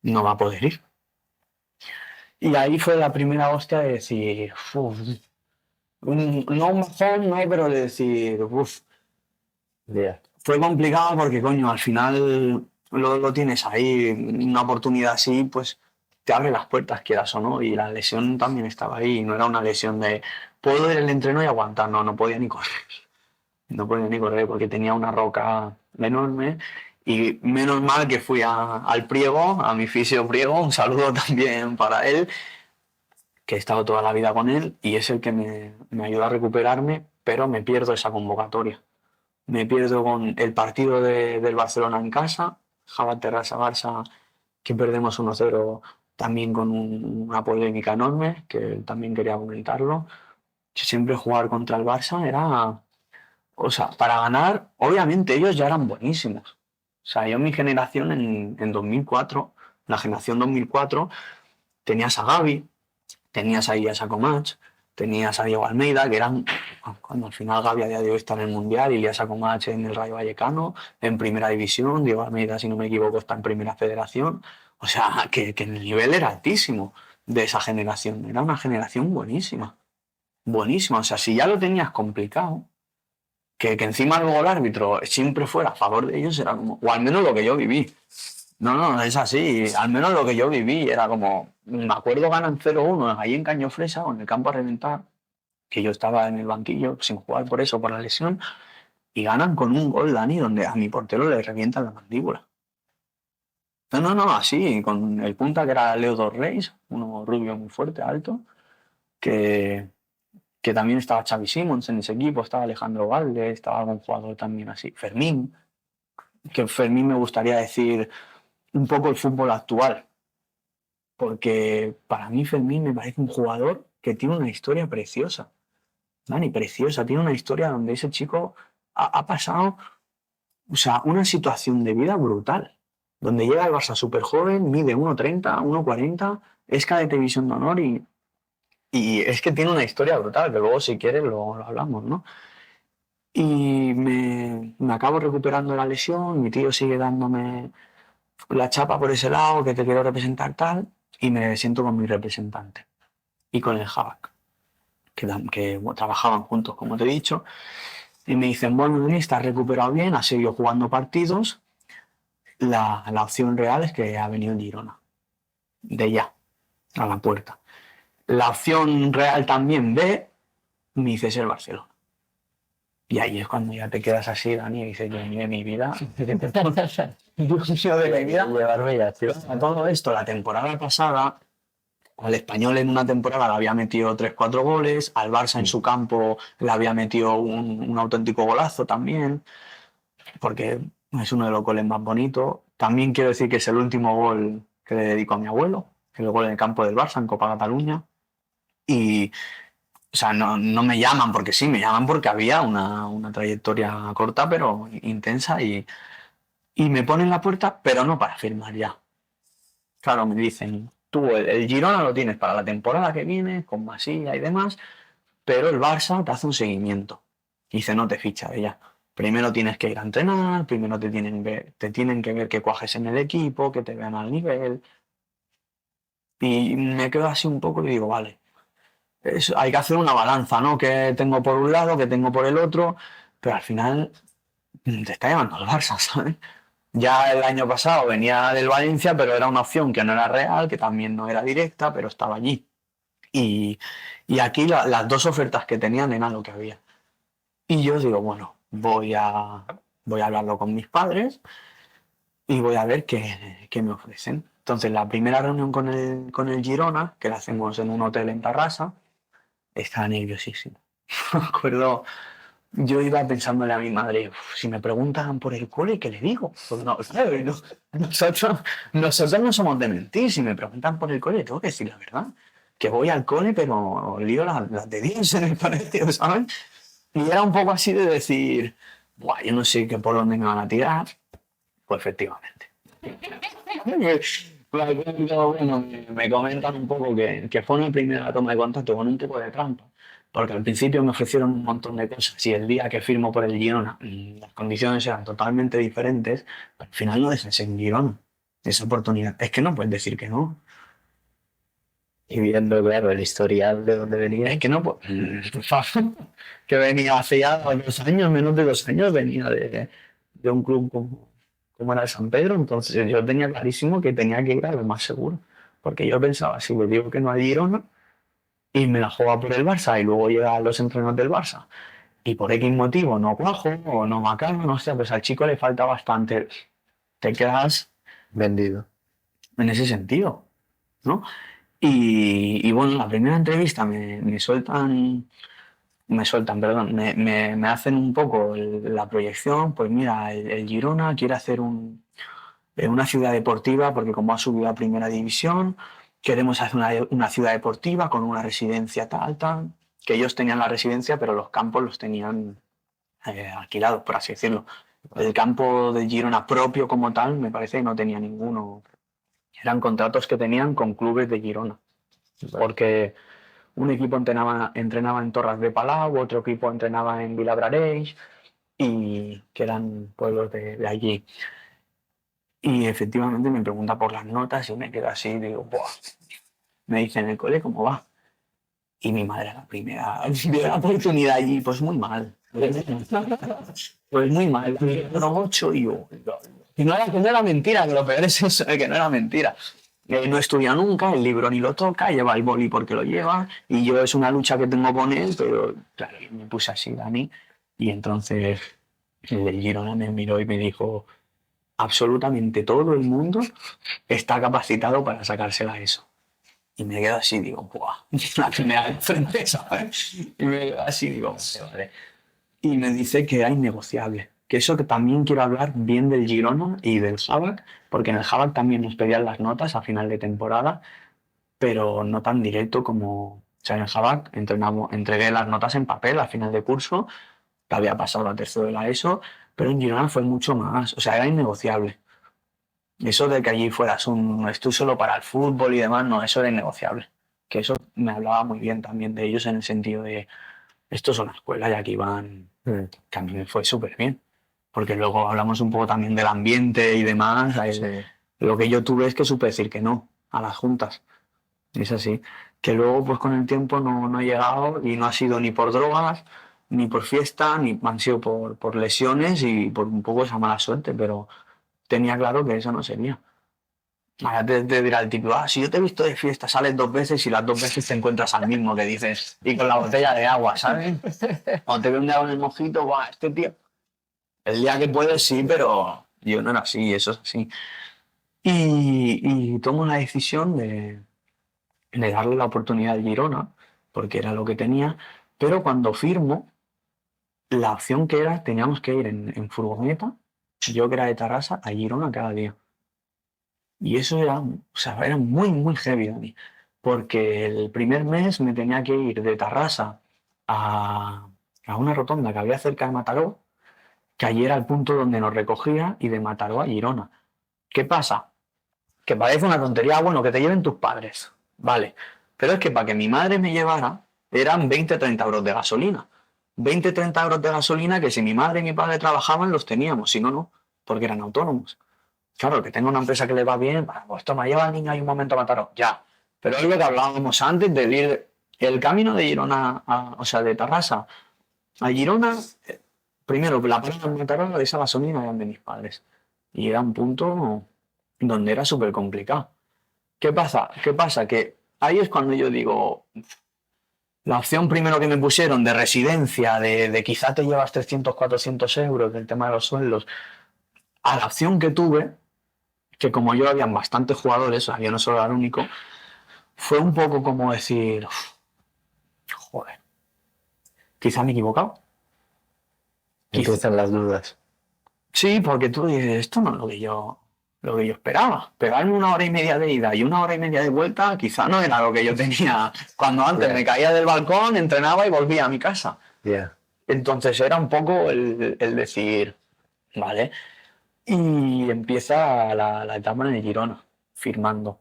no va a poder ir. Y ahí fue la primera hostia de decir, uff, no un bajón, no, pero de decir, uff, Yeah. fue complicado porque, coño, al final lo tienes ahí, una oportunidad así, pues te abre las puertas, quieras o no, y la lesión también estaba ahí, no era una lesión de, puedo ir al entreno y aguantar, no podía ni correr, no podía ni correr porque tenía una roca enorme y menos mal que fui al Priego, a mi fisio Priego, un saludo también para él, que he estado toda la vida con él y es el que me ayuda a recuperarme, pero me pierdo esa convocatoria. Me pierdo con el partido del Barcelona en casa, Java Terrassa Barça, que perdemos 1-0 también con una polémica enorme, que también quería comentarlo. Que siempre jugar contra el Barça era, o sea, para ganar, obviamente ellos ya eran buenísimos. O sea, yo en mi generación en 2004, la generación 2004, tenías a Gavi, tenías ahí a Sacomach, tenías a Diego Almeida, que eran, cuando al final Gavi a día de hoy está en el Mundial, y Ilías Sacomach en el Rayo Vallecano, en Primera División, Diego Almeida, si no me equivoco, está en Primera Federación. O sea, que el nivel era altísimo de esa generación. Era una generación buenísima. Buenísima. O sea, si ya lo tenías complicado, que encima luego el árbitro siempre fuera a favor de ellos, era como, o al menos lo que yo viví. No, es así. Al menos lo que yo viví era como, me acuerdo ganan 0-1 ahí en Cañofresa, con el campo a reventar, que yo estaba en el banquillo sin jugar por eso, por la lesión, y ganan con un gol, Dani, donde a mi portero le revientan la mandíbula. No, así, con el punta que era Leo dos Reis, uno rubio muy fuerte, alto, que, que también estaba Xavi Simons en ese equipo, estaba Alejandro Valde, estaba algún jugador también así, Fermín, que Fermín me gustaría decir un poco el fútbol actual, porque para mí Fermín me parece un jugador que tiene una historia preciosa, Dani, preciosa, tiene una historia donde ese chico ha pasado, o sea, una situación de vida brutal, donde llega al Barça súper joven, mide 1,30, 1,40, es cadete división de honor y es que tiene una historia brutal, que luego si quieres lo hablamos, ¿no? Y me acabo recuperando la lesión, mi tío sigue dándome la chapa por ese lado, que te quiero representar tal, y me siento con mi representante y con el Javak, que bueno, trabajaban juntos, como te he dicho, y me dicen, bueno, Denis, estás recuperado bien, has seguido jugando partidos, la opción real es que ha venido el Girona, de ya, a la puerta. La opción real también B, me dice es el Barcelona. Y ahí es cuando ya te quedas así, Dani, y dices, Dios mío de mi vida, Dios mío de mi vida. Llevarme ya, tío. A todo esto, la temporada pasada, al Español en una temporada le había metido 3 4 goles, al Barça en su campo le había metido un auténtico golazo también, porque es uno de los goles más bonitos. También quiero decir que es el último gol que le dedico a mi abuelo, que es el gol en el campo del Barça, en Copa Cataluña. Y, o sea, no me llaman porque sí, me llaman porque había una trayectoria corta pero intensa y me ponen la puerta, pero no para firmar ya. Claro, me dicen, tú el Girona lo tienes para la temporada que viene, con Masilla y demás, pero el Barça te hace un seguimiento. Y dice, no te ficha de ya. Primero tienes que ir a entrenar, primero te tienen que ver que cuajes en el equipo, que te vean al nivel. Y me quedo así un poco y digo, vale, hay que hacer una balanza, ¿no? Que tengo por un lado, que tengo por el otro, pero al final te está llamando el Barça, ¿sabes? Ya el año pasado venía del Valencia, pero era una opción que no era real, que también no era directa, pero estaba allí. Y, y aquí las dos ofertas que tenían eran lo que había. Y yo digo, bueno, voy a hablarlo con mis padres y voy a ver qué me ofrecen. Entonces, la primera reunión con el Girona, que la hacemos en un hotel en Tarrasa, estaba nerviosísimo. Me acuerdo, yo iba pensándole a mi madre, si me preguntan por el cole, ¿qué le digo? Pues no, ¿sabes? Nosotros no somos de mentir, si me preguntan por el cole, tengo que decir la verdad. Que voy al cole, pero lío las de Dios en el colegio, ¿sabes? Y era un poco así de decir, Buah, yo no sé qué por dónde me van a tirar. Pues efectivamente. Bueno, me comentan un poco que fue una primera toma de contacto con un poco de trampa. Porque al principio me ofrecieron un montón de cosas y el día que firmo por el Girona las condiciones eran totalmente diferentes, pero al final no dejas en Girona esa oportunidad. Es que no puedes decir que no. Y viendo, claro, el historial de dónde venía. Es que no puedo. Por favor. Que venía hace ya 2 años, menos de 2 años, venía de un club como era el San Pedro. Entonces yo tenía clarísimo que tenía que ir a lo más seguro. Porque yo pensaba, si le digo que no a Girona y me la juega por el Barça y luego llega a los entrenos del Barça y por X motivo no cuajo o no me acabo, no sé, pues al chico le falta bastante. Te quedas Vendido. en ese sentido, ¿no? Y bueno, en la primera entrevista me sueltan, perdón, me hacen un poco la proyección, pues mira, el Girona quiere hacer una ciudad deportiva porque como ha subido a primera división, queremos hacer una ciudad deportiva con una residencia tal, tal, que ellos tenían la residencia, pero los campos los tenían alquilados, por así decirlo. El campo de Girona propio como tal, me parece que no tenía ninguno. Eran contratos que tenían con clubes de Girona, porque un equipo entrenaba en Torres de Palau, otro equipo entrenaba en Vilabrareix, y que eran pueblos de allí. Y efectivamente me pregunta por las notas y me quedo así y digo, Buah. Me dice en el cole cómo va. Y mi madre la primera oportunidad allí, pues muy mal. Pues muy mal. No mucho y yo. Que no era mentira, que lo peor es eso, que no era mentira. No estudia nunca, el libro ni lo toca, lleva el boli porque lo lleva, y yo es una lucha que tengo con él, pero claro, me puse así, Dani, y entonces el Girona me miró y me dijo, absolutamente todo el mundo está capacitado para sacársela eso. Y me quedo así, digo, ¡buah! La que me da de frente, ¿sabes? Y me quedo así, digo, vale, vale. Y me dice que era innegociable. Que eso que también quiero hablar bien del Girona y del Havac, porque en el Havac también nos pedían las notas a final de temporada, pero no tan directo como... O sea, en el Havac entregué las notas en papel a final de curso, que había pasado a tercero de la ESO, pero en Girona fue mucho más, o sea, era innegociable. Eso de que allí fueras un estoy solo para el fútbol y demás, no, eso era innegociable. Que eso me hablaba muy bien también de ellos en el sentido de, esto es una escuela y aquí van, Mm. que a mí me fue súper bien. Porque luego hablamos un poco también del ambiente y demás. Sí. Lo que yo tuve es que supe decir que no a las juntas. Es así. Que luego, pues con el tiempo no he llegado y no ha sido ni por drogas, ni por fiesta, ni han sido por lesiones y por un poco esa mala suerte, pero tenía claro que eso no sería. Ahora te dirá el típico, si yo te he visto de fiesta, sales 2 veces y las 2 veces te encuentras al mismo que dices, y con la botella de agua, ¿sabes? Cuando te veo un día con el mojito, ¡buah, este tío! El día que puedes, sí, pero yo no era así, eso es así. Y tomo la decisión de darle la oportunidad al Girona, porque era lo que tenía, pero cuando firmo, la opción que era, teníamos que ir en furgoneta, yo que era de Tarrasa, a Girona cada día. Y eso era, o sea, era muy, muy heavy a mí, porque el primer mes me tenía que ir de Tarrasa a, a una rotonda que había cerca de Mataró, que allí era el punto donde nos recogía, y de Mataró a Girona. ¿Qué pasa? Que parece una tontería, bueno, que te lleven tus padres, vale, pero es que para que mi madre me llevara eran 20-30 euros de gasolina. 20-30 euros de gasolina que si mi madre y mi padre trabajaban los teníamos, si no, no, porque eran autónomos. Claro, que tenga una empresa que le va bien, pues toma, lleva al niño ahí un momento a Mataró, ya. Pero es lo que hablábamos antes de ir, el camino de Girona, o sea, de Tarrasa a Girona, primero, la parada de Mataró de esa gasolina eran de mis padres. Y era un punto donde era súper complicado. ¿Qué pasa? ¿Qué pasa? Que ahí es cuando yo digo, la opción primero que me pusieron de residencia, de quizá te llevas 300-400 euros del tema de los sueldos, a la opción que tuve, que como yo habían bastantes jugadores, o sea, yo no solo era el único, fue un poco como decir, joder, quizá me he equivocado. Empiezan las dudas. Sí, porque tú dices, esto no es lo que yo esperaba. Pegarme 1 hora y media de ida y 1 hora y media de vuelta, quizá no era lo que yo tenía cuando antes me caía del balcón, entrenaba y volvía a mi casa. Yeah. Entonces era un poco el decir, vale. Y empieza la etapa en el Girona, firmando.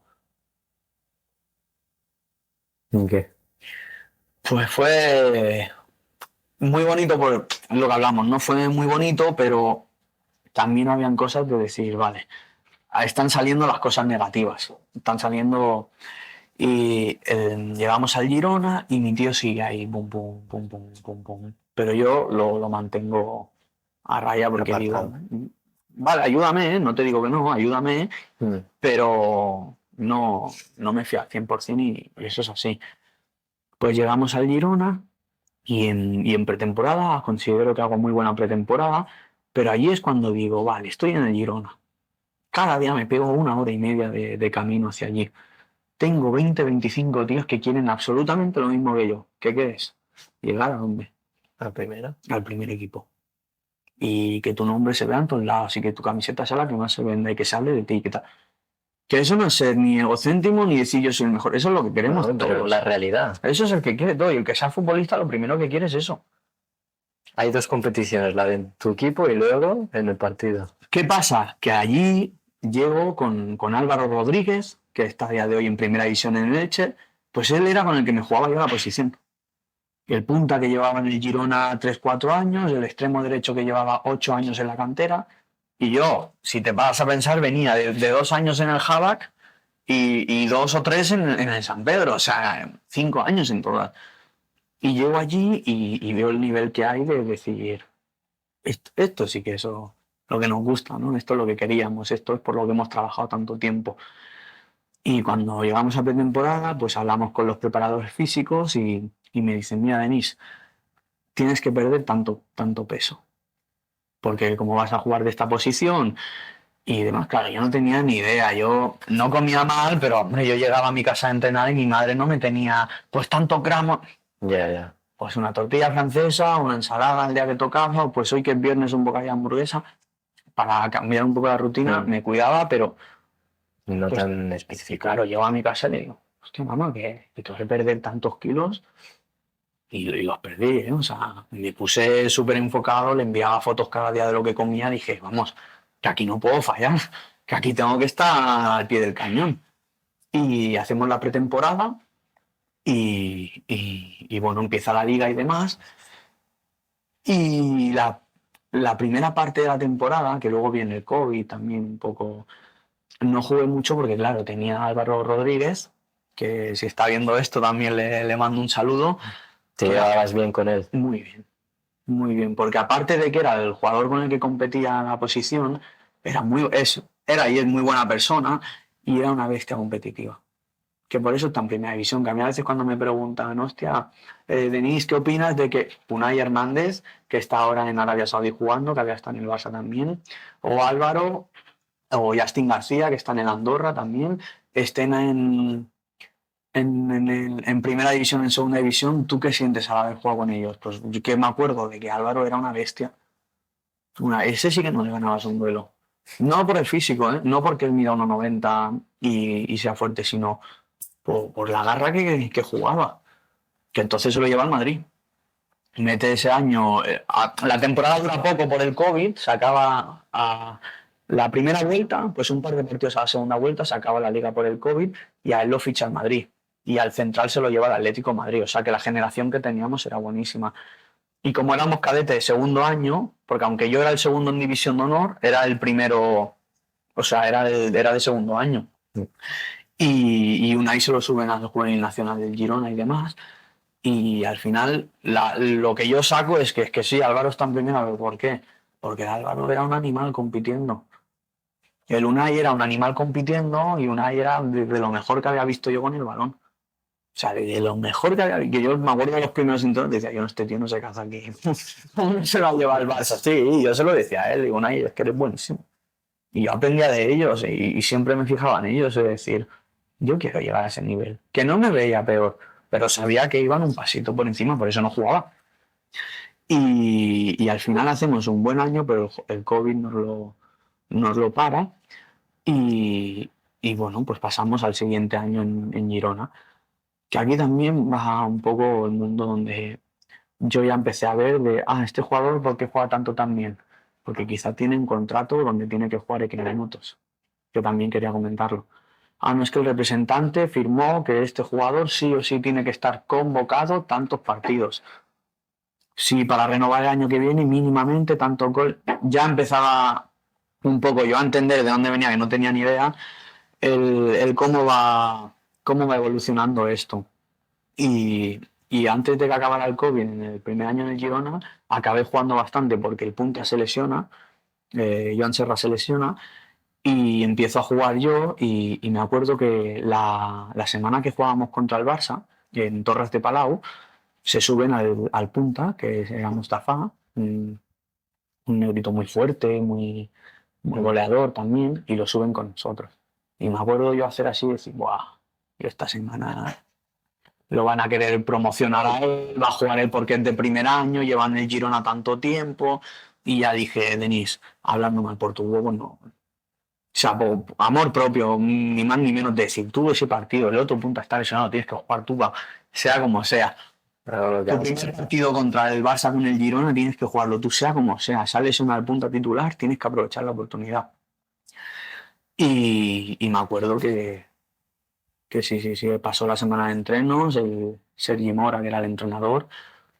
¿En qué? Pues fue muy bonito por lo que hablamos, ¿no? Fue muy bonito, pero también habían cosas de decir, vale, están saliendo las cosas negativas, están saliendo y llegamos al Girona y mi tío sigue ahí, pum, pum, pum, pum, pum, pum. Pero yo lo mantengo a raya porque Apartado. digo, vale, ayúdame, no te digo que no, ayúdame, Mm. pero no me fío al 100% y eso es así. Pues llegamos al Girona y en pretemporada considero que hago muy buena pretemporada, pero allí es cuando digo, vale, estoy en el Girona. Cada día me pego 1 hora y media de camino hacia allí. Tengo 20-25 tíos que quieren absolutamente lo mismo que yo. ¿Qué quieres? Llegar a dónde? La primera. Al primer equipo. Y que tu nombre se vea en todos lados y que tu camiseta sea la que más se venda y que se hable de ti y que tal. Que eso no es ser ni egocéntrico ni decir yo soy el mejor. Eso es lo que queremos Bueno, pero todos. la realidad. Eso es el que quiere todo. Y el que sea futbolista lo primero que quiere es eso. Hay dos competiciones, la de tu equipo y luego en el partido. ¿Qué pasa? Que allí llego con Álvaro Rodríguez, que está a día de hoy en primera división en el Elche, pues él era con el que me jugaba yo la posición. El punta que llevaba en el Girona 3-4 años, el extremo derecho que llevaba 8 años en la cantera, y yo, si te vas a pensar, venía de 2 años en el Havac y 2 o 3 en el San Pedro, o sea, 5 años en todas. Y llego allí y veo el nivel que hay de decir, esto sí que es lo que nos gusta, ¿no? Esto es lo que queríamos, esto es por lo que hemos trabajado tanto tiempo. Y cuando llegamos a pretemporada, pues hablamos con los preparadores físicos y me dicen, mira, Denis, tienes que perder tanto peso. Porque como vas a jugar de esta posición, y demás. Claro, yo no tenía ni idea. Yo no comía mal, pero hombre, yo llegaba a mi casa a entrenar y mi madre no me tenía pues tantos gramos. Ya, ya. Pues una tortilla francesa, una ensalada el día que tocaba, o pues hoy que es viernes un bocadillo de hamburguesa. Para cambiar un poco la rutina, me cuidaba, pero No pues, tan específico. claro, llego a mi casa y le digo, hostia, mamá, que tengo que perder tantos kilos y los perdí, ¿eh? O sea, me puse súper enfocado, le enviaba fotos cada día de lo que comía, dije, vamos, que aquí no puedo fallar, que aquí tengo que estar al pie del cañón. Y hacemos la pretemporada y bueno, empieza la liga y demás. Y la primera parte de la temporada, que luego viene el COVID también un poco, no jugué mucho porque claro, tenía a Álvaro Rodríguez, que si está viendo esto también le mando un saludo. Te llevabas bien con él. Muy bien. Muy bien, porque aparte de que era el jugador con el que competía la posición, era y es muy buena persona y era una bestia competitiva. Que por eso está en primera división. Que a mí a veces cuando me preguntan, hostia, Denis, ¿qué opinas de que Unai Hernández, que está ahora en Arabia Saudí jugando, que había estado en el Barça también, o Álvaro, o Justin García, que está en el Andorra también, estén en primera división, en segunda división, ¿tú qué sientes al haber jugado con ellos? Pues yo que me acuerdo de que Álvaro era una bestia. Ese sí que no le ganabas un duelo. No por el físico, ¿eh? No porque él mida 1,90 y sea fuerte, sino por la garra que jugaba. Que entonces se lo lleva al Madrid. Mete ese año. La temporada dura poco por el COVID, se acaba la primera vuelta, pues un par de partidos a la segunda vuelta, se acaba la liga por el COVID y a él lo ficha el Madrid. Y al central se lo lleva el Atlético de Madrid. O sea que la generación que teníamos era buenísima. Y como éramos cadetes de segundo año, porque aunque yo era el segundo en División de Honor, era el primero, o sea, era de segundo año. Y Unai se lo suben al Juvenil Nacional del Girona y demás. Y al final lo que yo saco es que sí, Álvaro está en primera, ¿por qué? Porque Álvaro era un animal compitiendo. El Unai era un animal compitiendo y Unai era de lo mejor que había visto yo con el balón. O sea, de lo mejor que había visto. Que yo me acuerdo de los primeros intentos, decía, yo, este tío no se casa aquí. ¿Cómo se lo ha llevado el Barça? Sí, yo se lo decía a él, digo, Unai, es que eres buenísimo. Y yo aprendía de ellos y siempre me fijaba en ellos, es decir, yo quiero llegar a ese nivel. Que no me veía peor, pero sabía que iban un pasito por encima, por eso no jugaba. Y al final hacemos un buen año, pero el COVID nos lo para. Y bueno, pues pasamos al siguiente año en Girona. Que aquí también va un poco el mundo donde yo ya empecé a ver este jugador, ¿por qué juega tanto tan bien? Porque quizá tiene un contrato donde tiene que jugar X minutos. Yo también quería comentarlo. No es que el representante firmó que este jugador sí o sí tiene que estar convocado tantos partidos. Sí, para renovar el año que viene mínimamente tanto gol. Ya empezaba un poco yo a entender de dónde venía, que no tenía ni idea, el cómo va evolucionando esto. Y antes de que acabara el COVID, en el primer año en el Girona, acabé jugando bastante porque el Punta se lesiona, Joan Serra se lesiona, y empiezo a jugar yo y me acuerdo que la semana que jugábamos contra el Barça, en Torres de Palau, se suben al Punta, que era Mustafa, un negrito muy fuerte, muy goleador también, y lo suben con nosotros. Y me acuerdo yo hacer así y decir, ¡buah! Y esta semana lo van a querer promocionar a él, va a jugar él porque es de primer año, llevan el Girona tanto tiempo. Y ya dije, Denis, hablando mal por tu huevo, no. O sea, por amor propio, ni más ni menos de decir, tú ese partido, el otro punto está lesionado, tienes que jugar tú, sea como sea. Tu primer partido contra el Barça con el Girona tienes que jugarlo tú, sea como sea. Sales una punta titular, tienes que aprovechar la oportunidad. Y me acuerdo que sí, pasó la semana de entrenos, el Sergi Mora, que era el entrenador,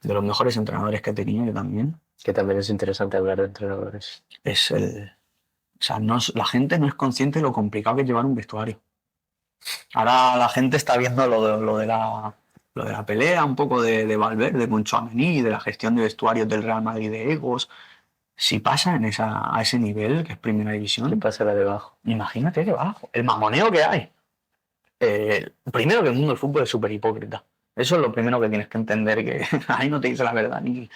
de los mejores entrenadores que he tenido yo también. Que también es interesante hablar de entrenadores. O sea, la gente no es consciente de lo complicado que es llevar un vestuario. Ahora la gente está viendo lo de la pelea, un poco de Valverde con Tchouaméni, de la gestión de vestuarios del Real Madrid de egos. Si pasa a ese nivel, que es primera división, ¿Qué pasa debajo? Imagínate debajo, el mamoneo que hay. Primero que el mundo del fútbol es súper hipócrita. Eso es lo primero que tienes que entender, que ahí no te dice la verdad ni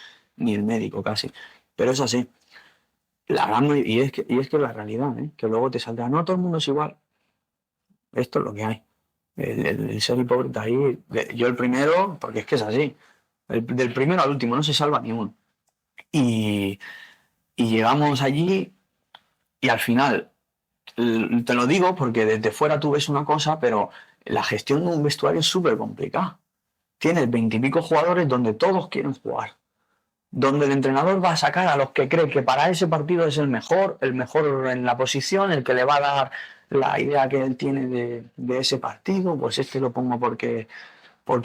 el médico casi. Pero es así. Y es que la realidad, ¿eh? Que luego te saldrá, no todo el mundo es igual. Esto es lo que hay. El ser hipócrita ahí, yo el primero, porque es que es así. Del primero al último no se salva ni uno. Y, y llegamos allí y al final, te lo digo porque desde fuera tú ves una cosa, pero la gestión de un vestuario es súper complicada. Tienes 20 y pico jugadores donde todos quieren jugar, donde el entrenador va a sacar a los que cree que para ese partido es el mejor en la posición, el que le va a dar la idea que él tiene de ese partido, pues este lo pongo porque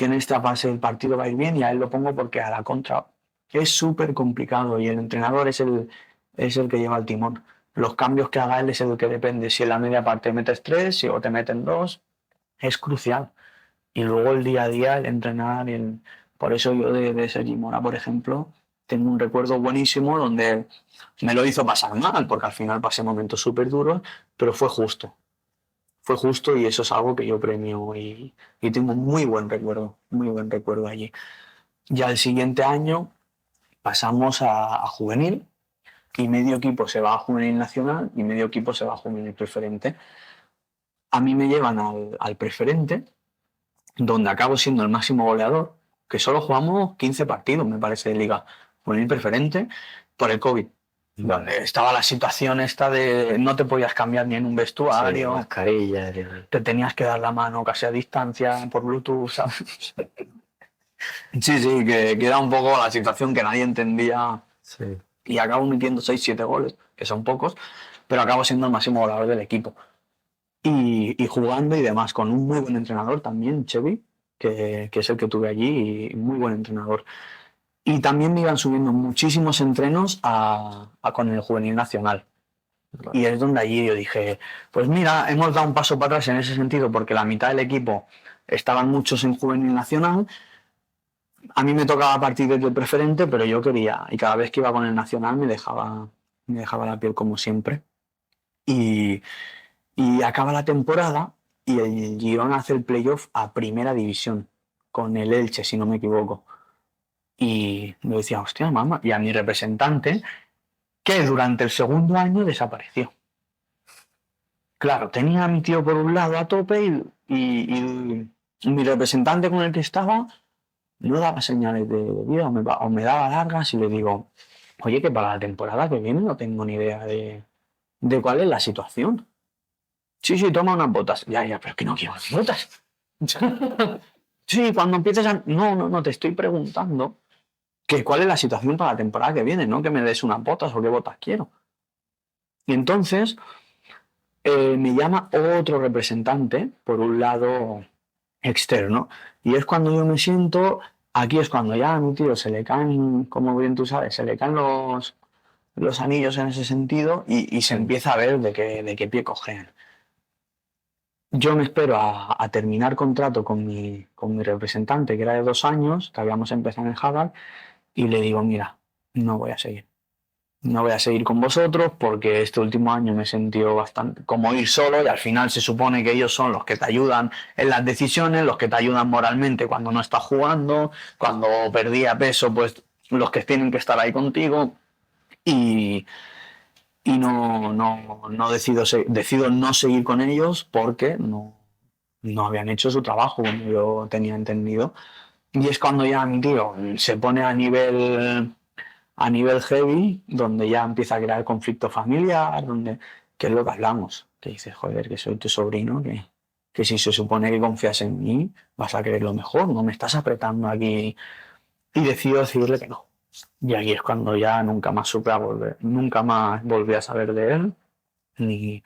en esta fase del partido va a ir bien y a él lo pongo porque a la contra es súper complicado y el entrenador es el que lleva el timón. Los cambios que haga él es el que depende. Si en la media parte metes tres, si o te meten dos, es crucial. Y luego el día a día, el entrenar, por eso yo de Sergi Mora, por ejemplo, tengo un recuerdo buenísimo donde me lo hizo pasar mal, porque al final pasé momentos súper duros, pero fue justo. Fue justo y eso es algo que yo premio y tengo un muy buen recuerdo allí. Ya el siguiente año pasamos a juvenil y medio equipo se va a juvenil nacional y medio equipo se va a juvenil preferente. A mí me llevan al preferente, donde acabo siendo el máximo goleador, que solo jugamos 15 partidos, me parece, de liga juvenil preferente por el COVID. Donde estaba la situación esta de no te podías cambiar ni en un vestuario, Sí, mascarilla. te tenías que dar la mano casi a distancia por Bluetooth, ¿sabes? Sí, sí, que era un poco la situación que nadie entendía Sí. y acabo metiendo 6 7 goles, que son pocos, pero acabo siendo el máximo goleador del equipo. Y jugando y demás, con un muy buen entrenador también, Chevy, que es el que tuve allí, y muy buen entrenador. Y también me iban subiendo muchísimos entrenos con el juvenil nacional. Y es donde allí yo dije, pues mira, hemos dado un paso para atrás en ese sentido, porque la mitad del equipo estaban muchos en juvenil nacional. A mí me tocaba partir desde el preferente, pero yo quería, y cada vez que iba con el nacional me dejaba la piel como siempre. Y, y acaba la temporada y el Girona hace el playoff a primera división, con el Elche, si no me equivoco. Y me decía, hostia, mamá, y a mi representante, que durante el segundo año desapareció. Claro, tenía a mi tío por un lado a tope y mi representante con el que estaba no daba señales de vida o me daba largas y le digo, oye, que para la temporada que viene no tengo ni idea de cuál es la situación. Sí, sí, toma unas botas. Ya, ya, pero es que no quiero unas botas. Sí, cuando empieces a... No, no, no, te estoy preguntando que cuál es la situación para la temporada que viene, no que me des unas botas o qué botas quiero. Y entonces me llama otro representante, por un lado externo, y es cuando yo me siento, aquí es cuando ya a mi tío se le caen, como bien tú sabes, se le caen los anillos en ese sentido y se empieza a ver de qué pie cogen. Yo me espero a terminar contrato con mi representante, que era de 2 años, que habíamos empezado en Harvard, y le digo, mira, no voy a seguir. No voy a seguir con vosotros porque este último año me he sentido bastante como ir solo y al final se supone que ellos son los que te ayudan en las decisiones, los que te ayudan moralmente cuando no estás jugando, cuando perdía peso, pues los que tienen que estar ahí contigo y, y no decido no seguir con ellos porque no habían hecho su trabajo como yo tenía entendido. Y es cuando ya mi tío se pone a nivel heavy, donde ya empieza a crear conflicto familiar, que es lo que hablamos, que dices, joder, que soy tu sobrino, que si se supone que confías en mí, vas a querer lo mejor, no me estás apretando aquí. Y decido decirle que no. Y aquí es cuando ya nunca más supe a volver, nunca más volví a saber de él, ni,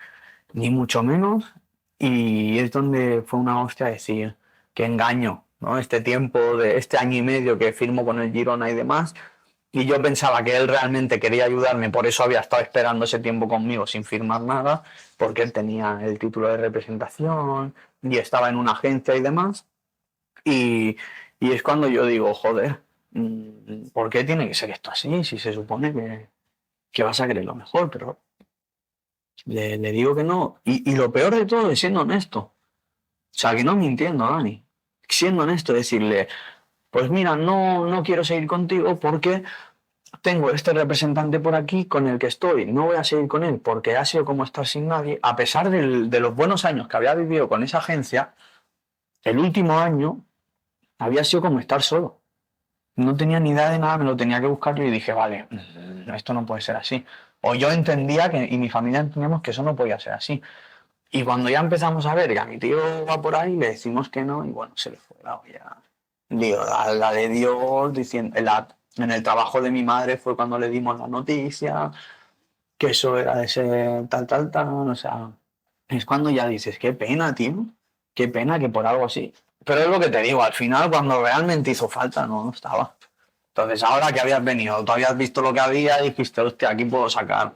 ni mucho menos. Y es donde fue una hostia decir, qué engaño, ¿no? Este tiempo de este año y medio que firmo con el Girona y demás, y yo pensaba que él realmente quería ayudarme, por eso había estado esperando ese tiempo conmigo sin firmar nada, porque él tenía el título de representación y estaba en una agencia y demás. Y, y es cuando yo digo, joder, ¿por qué tiene que ser esto así? Si se supone que vas a querer lo mejor, pero le digo que no. Y lo peor de todo es siendo honesto. O sea, que no mintiendo, Dani. Siendo honesto, decirle, pues mira, no quiero seguir contigo porque tengo este representante por aquí con el que estoy, no voy a seguir con él porque ha sido como estar sin nadie, a pesar de los buenos años que había vivido con esa agencia, el último año había sido como estar solo. No tenía ni idea de nada, me lo tenía que buscar yo y dije, vale, esto no puede ser así. O yo entendía que, y mi familia entendíamos que eso no podía ser así. Y cuando ya empezamos a ver que a mi tío va por ahí, le decimos que no, y bueno, se le fue la olla. Digo, la de Dios, diciendo, en el trabajo de mi madre fue cuando le dimos la noticia, que eso era de ese tal, o sea, es cuando ya dices, qué pena, tío, qué pena que por algo así. Pero es lo que te digo, al final cuando realmente hizo falta, no estaba. Entonces ahora que habías venido, tú habías visto lo que había, dijiste, hostia, aquí puedo sacar.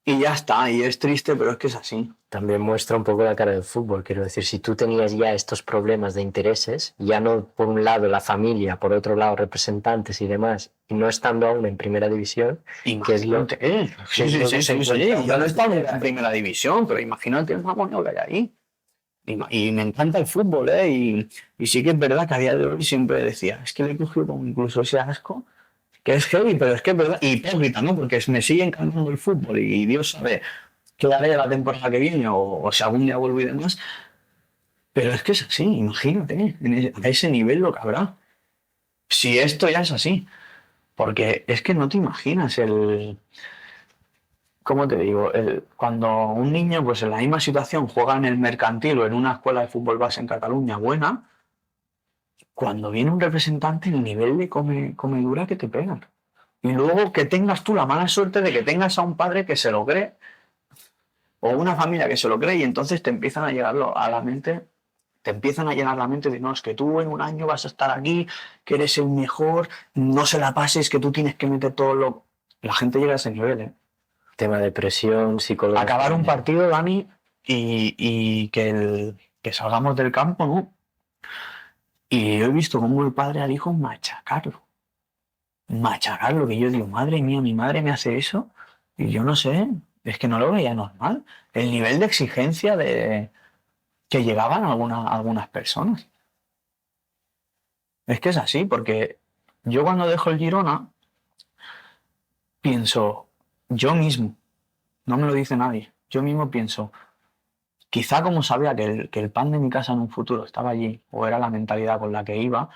Y ya está, y es triste, pero es que es así. También muestra un poco la cara del fútbol. Quiero decir, si tú tenías ya estos problemas de intereses, ya no por un lado la familia, por otro lado representantes y demás, y no estando aún en primera división, que es lo Imagínate, sí, oye, yo no he estado en primera división, pero imagínate el mamoneo que hay ahí. Y me encanta el fútbol, ¿eh? Y sí que es verdad que a día de hoy siempre decía, es que le he cogido como incluso ese asco, que es heavy, pero es que es verdad, y hipócrita, ¿no? Porque me sigue encantando el fútbol y Dios sabe qué haré la temporada que viene o si algún día vuelvo y demás, pero es que es así, imagínate, a ese nivel lo que habrá. Si esto ya es así, porque es que no te imaginas ¿cómo te digo? Cuando un niño, pues en la misma situación, juega en el mercantil o en una escuela de fútbol base en Cataluña buena, cuando viene un representante, el nivel de comedura que te pegan. Y luego que tengas tú la mala suerte de que tengas a un padre que se lo cree, o una familia que se lo cree, y entonces te empiezan a llegar a la mente, te empiezan a llenar la mente de no, es que tú en un año vas a estar aquí, que eres el mejor, no se la pases, que tú tienes que meter todo lo. La gente llega a ese nivel, ¿eh? tema de presión psicológica. Acabar un partido, Dani, y que salgamos del campo, ¿no? Y yo he visto cómo el padre al hijo machacarlo. Machacarlo, que yo digo, madre mía, mi madre me hace eso, y yo no sé, es que no lo veía normal. El nivel de exigencia que llegaban algunas personas. Es que es así, porque yo cuando dejo el Girona, pienso, yo mismo, no me lo dice nadie, yo mismo pienso, quizá como sabía que el pan de mi casa en un futuro estaba allí, o era la mentalidad con la que iba,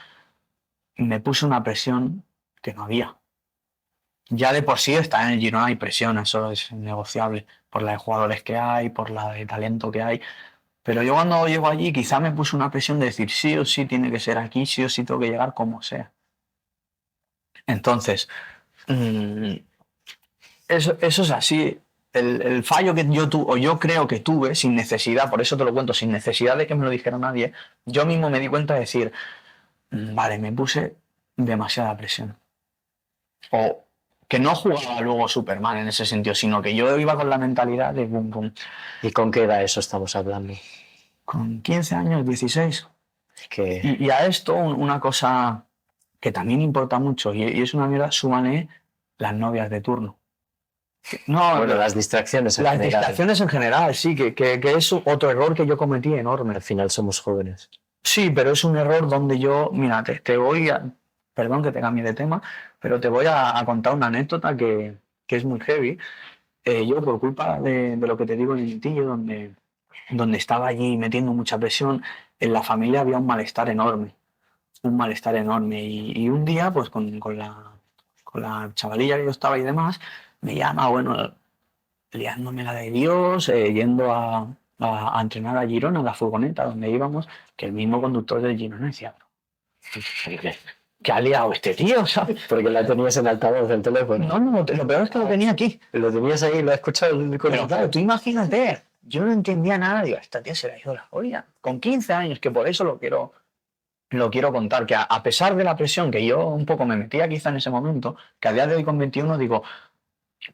me puse una presión que no había. Ya de por sí está en el Girona hay presión, eso es innegociable, por la de jugadores que hay, por la de talento que hay. Pero yo cuando llego allí quizá me puse una presión de decir sí o sí tiene que ser aquí, sí o sí tengo que llegar como sea. Entonces, mmm, eso es así. El fallo que yo tuve, o yo creo que tuve, sin necesidad, por eso te lo cuento, sin necesidad de que me lo dijera nadie, yo mismo me di cuenta de decir, vale, me puse demasiada presión. O que no jugaba luego Superman en ese sentido, sino que yo iba con la mentalidad de boom, boom. ¿Y con qué edad eso estamos hablando? Con 15 años, 16. Que Y a esto una cosa que también importa mucho, y es una mierda, súmale las novias de turno. No, bueno, las distracciones en las general. distracciones en general, sí, que es otro error que yo cometí enorme. Al final somos jóvenes. Sí, pero es un error donde yo, mira, te voy a, perdón que te cambie de tema, pero te voy a contar una anécdota que es muy heavy. Yo, por culpa de lo que te digo en el Intillo, donde estaba allí metiendo mucha presión, en la familia había un malestar enorme. Y un día, pues con la chavalilla que yo estaba y demás, me llama, bueno, liándome la de Dios, yendo a entrenar a Girona, a la furgoneta donde íbamos, que el mismo conductor del Girona decía, ¿qué ha liado este tío? ¿Sabes? Porque la tenías en altavoz del teléfono. No, lo peor es que lo tenía aquí. Lo tenías ahí, lo has escuchado el Pero conductor. claro, tú imagínate, yo no entendía nada, digo, esta tía se le ha ido la olla. Con 15 años, que por eso lo quiero contar, que a pesar de la presión que yo un poco me metía quizá en ese momento, que a día de hoy con 21 digo,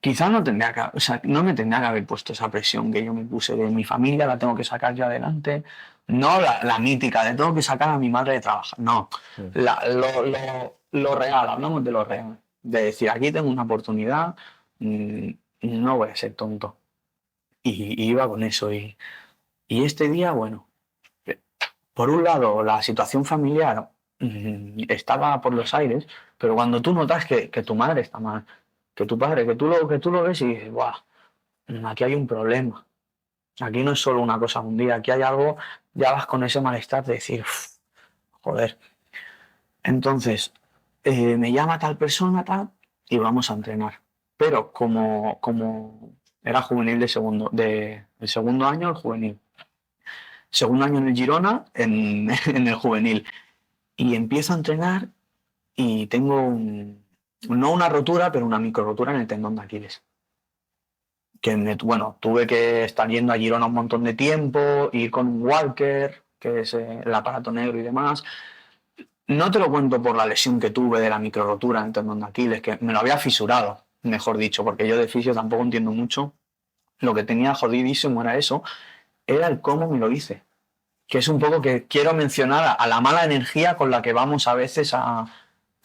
quizá no tendría que, o sea, no me tendría que haber puesto esa presión que yo me puse de mi familia, la tengo que sacar yo adelante, no la mítica de tengo que sacar a mi madre de trabajar, no, lo real, hablamos de lo real, de decir aquí tengo una oportunidad, no voy a ser tonto. Y iba con eso. Y este día, bueno, por un lado, la situación familiar estaba por los aires, pero cuando tú notas que tu madre está mal, que tu padre, que tú lo ves y dices, guau, aquí hay un problema. Aquí no es solo una cosa un día, aquí hay algo, ya vas con ese malestar de decir, "Uf, joder". Entonces, me llama tal persona, tal, y vamos a entrenar. Pero como era juvenil el segundo año, el juvenil. Segundo año en el Girona, en el juvenil. Y empiezo a entrenar y tengo no una rotura, pero una micro rotura en el tendón de Aquiles. Bueno, tuve que estar yendo a Girona un montón de tiempo, ir con un walker, que es el aparato negro y demás. No te lo cuento por la lesión que tuve de la micro rotura en el tendón de Aquiles, que me lo había fisurado, mejor dicho, porque yo de fisio tampoco entiendo mucho. Lo que tenía jodidísimo era eso, era el cómo me lo hice. Que es un poco que quiero mencionar a la mala energía con la que vamos a veces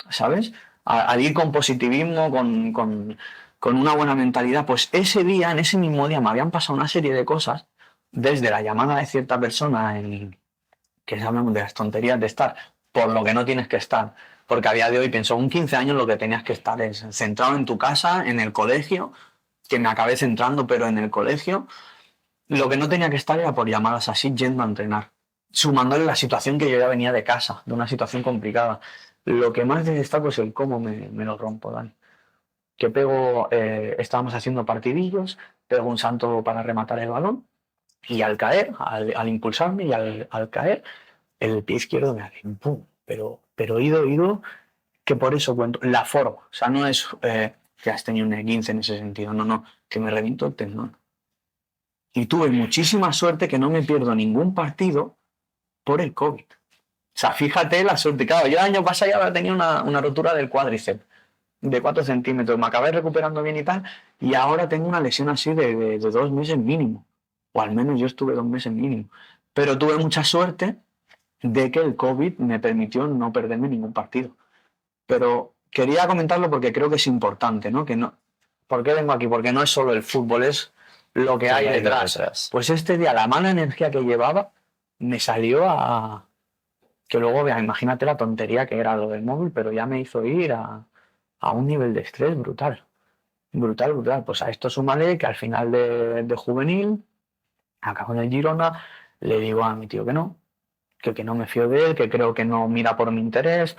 ¿sabes? Al ir con positivismo, con una buena mentalidad. Pues ese día, en ese mismo día, me habían pasado una serie de cosas, desde la llamada de cierta persona, que hablamos de las tonterías de estar por lo que no tienes que estar. Porque a día de hoy pienso, un 15 años lo que tenías que estar es centrado en tu casa, en el colegio, que me acabé centrando, pero en el colegio. Lo que no tenía que estar era por llamadas así, yendo a entrenar. Sumándole la situación que yo ya venía de casa, de una situación complicada. Lo que más destaco es el cómo me lo rompo, Dani. Que estábamos haciendo partidillos, pego un salto para rematar el balón y al caer, al impulsarme y al caer, el pie izquierdo me hace un pum. Pero ido, que por eso cuento, la forma. O sea, no es que has tenido un E15 en ese sentido, no, que me reviento el tendón. Y tuve muchísima suerte que no me pierdo ningún partido por el COVID. O sea, fíjate la suerte. Claro, yo el año pasado ya había tenido una rotura del cuádriceps de 4 centímetros. Me acabé recuperando bien y tal. Y ahora tengo una lesión así de 2 meses mínimo. O al menos yo estuve 2 meses mínimo. Pero tuve mucha suerte de que el COVID me permitió no perderme ningún partido. Pero quería comentarlo porque creo que es importante, ¿no? ¿Por qué vengo aquí? Porque no es solo el fútbol, es lo que hay detrás. Pues este día, la mala energía que llevaba, me salió que luego, vea, imagínate la tontería que era lo del móvil, pero ya me hizo ir a un nivel de estrés brutal. Brutal, brutal. Pues a esto súmale que al final de juvenil, acabo en el Girona, le digo a mi tío que no me fío de él, que creo que no mira por mi interés,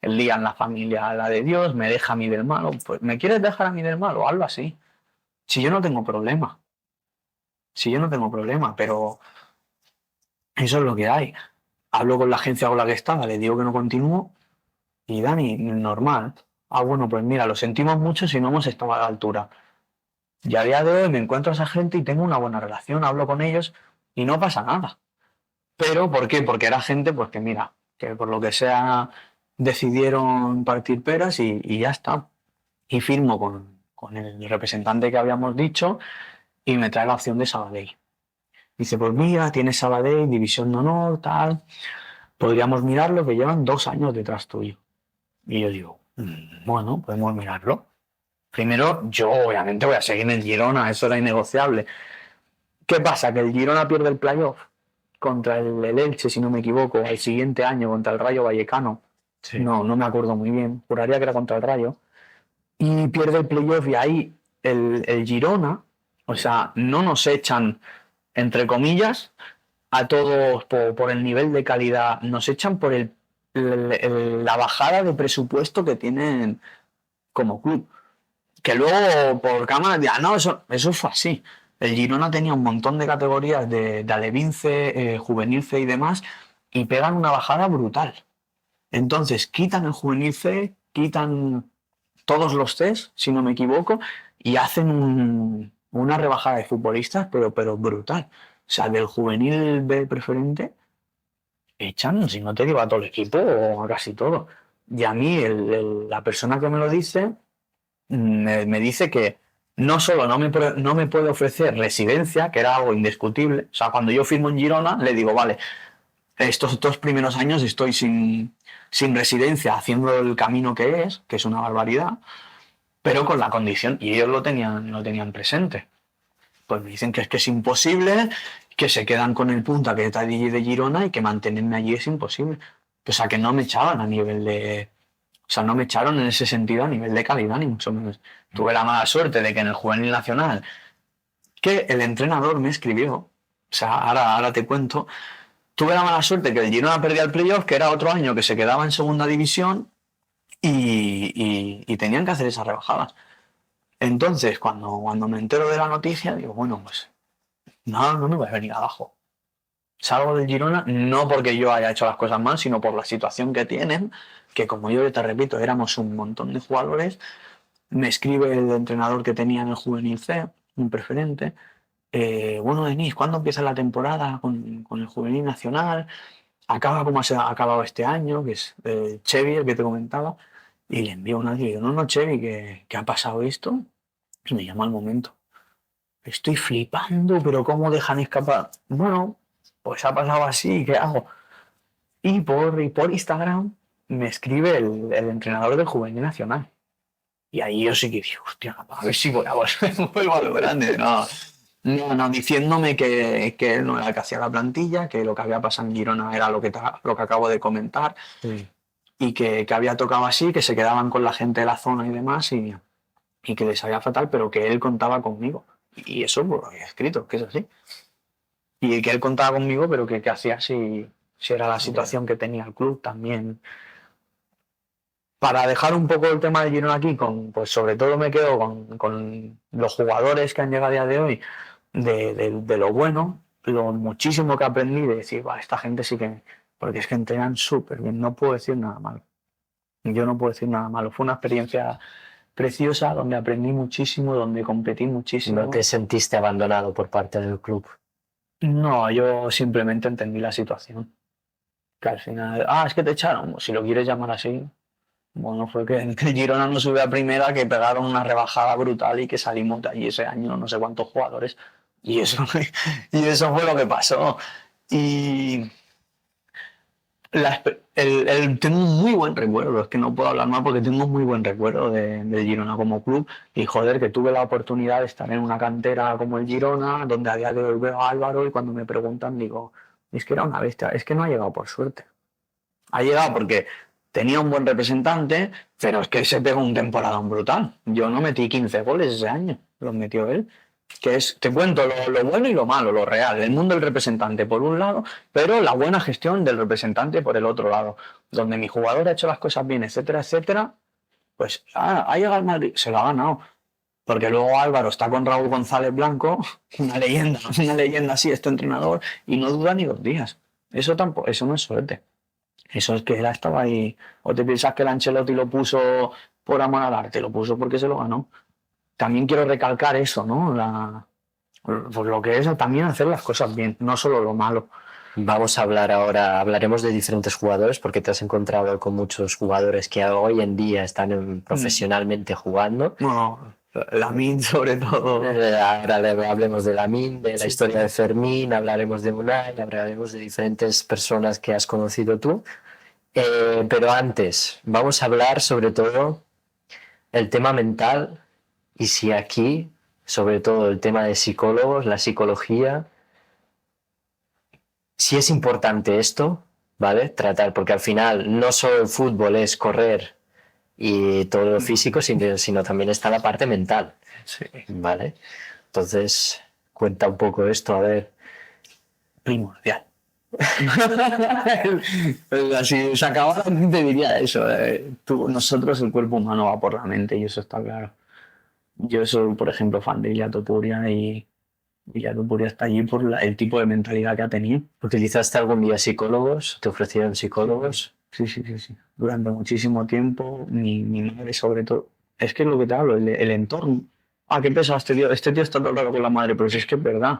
el día en la familia la de Dios, me deja a mí del malo. Pues, ¿me quieres dejar a mí del malo? Algo así. Si yo no tengo problema. Si yo no tengo problema, pero eso es lo que hay. Hablo con la agencia con la que estaba, le digo que no continúo y Dani, normal. Ah, bueno, pues mira, lo sentimos mucho si no hemos estado a la altura. Y a día de hoy me encuentro a esa gente y tengo una buena relación, hablo con ellos y no pasa nada. ¿Pero por qué? Porque era gente, pues que mira, que por lo que sea decidieron partir peras y ya está. Y firmo con el representante que habíamos dicho y me trae la opción de Sabadell. Dice, pues mira, tienes Sabadell, División de Honor, tal. Podríamos mirarlo, que llevan 2 años detrás tuyo. Y yo digo, bueno, podemos mirarlo. Primero, yo obviamente voy a seguir en el Girona, eso era innegociable. ¿Qué pasa? Que el Girona pierde el playoff contra el Elche, si no me equivoco, el siguiente año contra el Rayo Vallecano. Sí. No me acuerdo muy bien, juraría que era contra el Rayo. Y pierde el playoff y ahí el Girona, o sea, no nos echan, entre comillas, a todos por el nivel de calidad, nos echan por la bajada de presupuesto que tienen como club. Que luego por cámaras dirán, no, eso fue así. El Girona tenía un montón de categorías de Alevín C, Juvenil C y demás, y pegan una bajada brutal. Entonces quitan el Juvenil C, quitan todos los Cs, si no me equivoco, y hacen una rebajada de futbolistas, pero brutal. O sea, del Juvenil B preferente echan, si no te digo a todo el equipo o a casi todo. Y a mí la persona que me lo dice me dice que no solo no me puede ofrecer residencia, que era algo indiscutible. O sea, cuando yo firmo en Girona, le digo, vale, estos 2 primeros años estoy sin residencia, haciendo el camino que es una barbaridad, pero con la condición, y ellos lo tenían presente. Pues me dicen que es imposible, que se quedan con el punta que está allí de Girona y que mantenerme allí es imposible. O sea, que no me echaban a nivel de... O sea, no me echaron en ese sentido a nivel de calidad, ni mucho menos. Tuve la mala suerte de que en el Juvenil Nacional, que el entrenador me escribió, o sea, ahora te cuento, tuve la mala suerte que el Girona perdía el playoff, que era otro año que se quedaba en segunda división y tenían que hacer esas rebajadas. Entonces, cuando me entero de la noticia, digo, bueno, pues no me voy a venir abajo. Salgo del Girona no porque yo haya hecho las cosas mal, sino por la situación que tienen, que como yo te repito, éramos un montón de jugadores. Me escribe el entrenador que tenía en el Juvenil C, un preferente. Bueno, Denis, ¿cuándo empieza la temporada con el Juvenil Nacional? Acaba como se ha acabado este año, que es Chevy, el que te comentaba. Y le envío una y digo, no, Chevy, que ha pasado esto. Y me llama al momento. Estoy flipando, pero ¿cómo dejan escapar? Bueno, pues ha pasado así, ¿qué hago? Y por Instagram me escribe el entrenador del Juvenil Nacional. Y ahí yo sí que digo, hostia, a ver si voy a vuelvo a lo grande. No, diciéndome que él no era el que hacía la plantilla, que lo que había pasado en Girona era lo que acabo de comentar, Sí. y que había tocado así, que se quedaban con la gente de la zona y demás, y que les sabía fatal, pero que él contaba conmigo. Y eso pues, lo había escrito, que es así. Y que él contaba conmigo, pero que hacía si era la situación que tenía el club también. Para dejar un poco el tema de Girona aquí, pues sobre todo me quedo con los jugadores que han llegado a día de hoy, de lo bueno, lo muchísimo que aprendí, de decir, va, esta gente sí que... Porque es que entrenan súper bien, no puedo decir nada malo. Yo no puedo decir nada malo. Fue una experiencia preciosa donde aprendí muchísimo, donde competí muchísimo. ¿No te sentiste abandonado por parte del club? No, yo simplemente entendí la situación. Que al final, es que te echaron, si lo quieres llamar así. Bueno, fue que el Girona no sube a primera, que pegaron una rebajada brutal y que salimos de allí ese año, no sé cuántos jugadores. Y eso, y eso fue lo que pasó. Y tengo un muy buen recuerdo, es que no puedo hablar más porque tengo un muy buen recuerdo de Girona como club. Y joder, que tuve la oportunidad de estar en una cantera como el Girona, donde a día de hoy veo a Álvaro y cuando me preguntan digo, es que era una bestia, es que no ha llegado por suerte. Ha llegado porque tenía un buen representante, pero es que se pegó un temporadón brutal. Yo no metí 15 goles ese año, los metió él. Te cuento lo bueno y lo malo, lo real. El mundo del representante por un lado, pero la buena gestión del representante por el otro lado. Donde mi jugador ha hecho las cosas bien, etcétera, etcétera, pues ha llegado al Madrid, se lo ha ganado. Porque luego Álvaro está con Raúl González Blanco, una leyenda así, este entrenador, y no dura ni 2 días. Eso no es suerte. Eso es que él estaba ahí. ¿O te piensas que el Ancelotti lo puso por amor al arte? Lo puso porque se lo ganó. También quiero recalcar eso, ¿no? Por lo que es también hacer las cosas bien, no solo lo malo. Vamos a hablar ahora, hablaremos de diferentes jugadores porque te has encontrado con muchos jugadores que hoy en día están profesionalmente jugando. No, Lamine sobre todo. Ahora hablemos de Lamine, de la historia de Fermín, hablaremos de Unai, hablaremos de diferentes personas que has conocido tú. Pero antes, vamos a hablar sobre todo el tema mental y si aquí, sobre todo el tema de psicólogos, la psicología, si es importante esto, ¿vale? Tratar, porque al final no solo el fútbol es correr y todo lo físico, sino también está la parte mental, Sí. ¿vale? Entonces, cuenta un poco esto, a ver. Primordial. Si se acabara, te diría eso. Nosotros, el cuerpo humano va por la mente y eso está claro. Yo soy, por ejemplo, fan de Ilia Topuria y Ilia Topuria está allí por el tipo de mentalidad que ha tenido. ¿Utilizaste algún día psicólogos? ¿Te ofrecieron psicólogos? Sí. Durante muchísimo tiempo, mi madre sobre todo. Es que es lo que te hablo, el entorno. Qué pesado este tío. Este tío está todo el rato con la madre, pero si es que es verdad.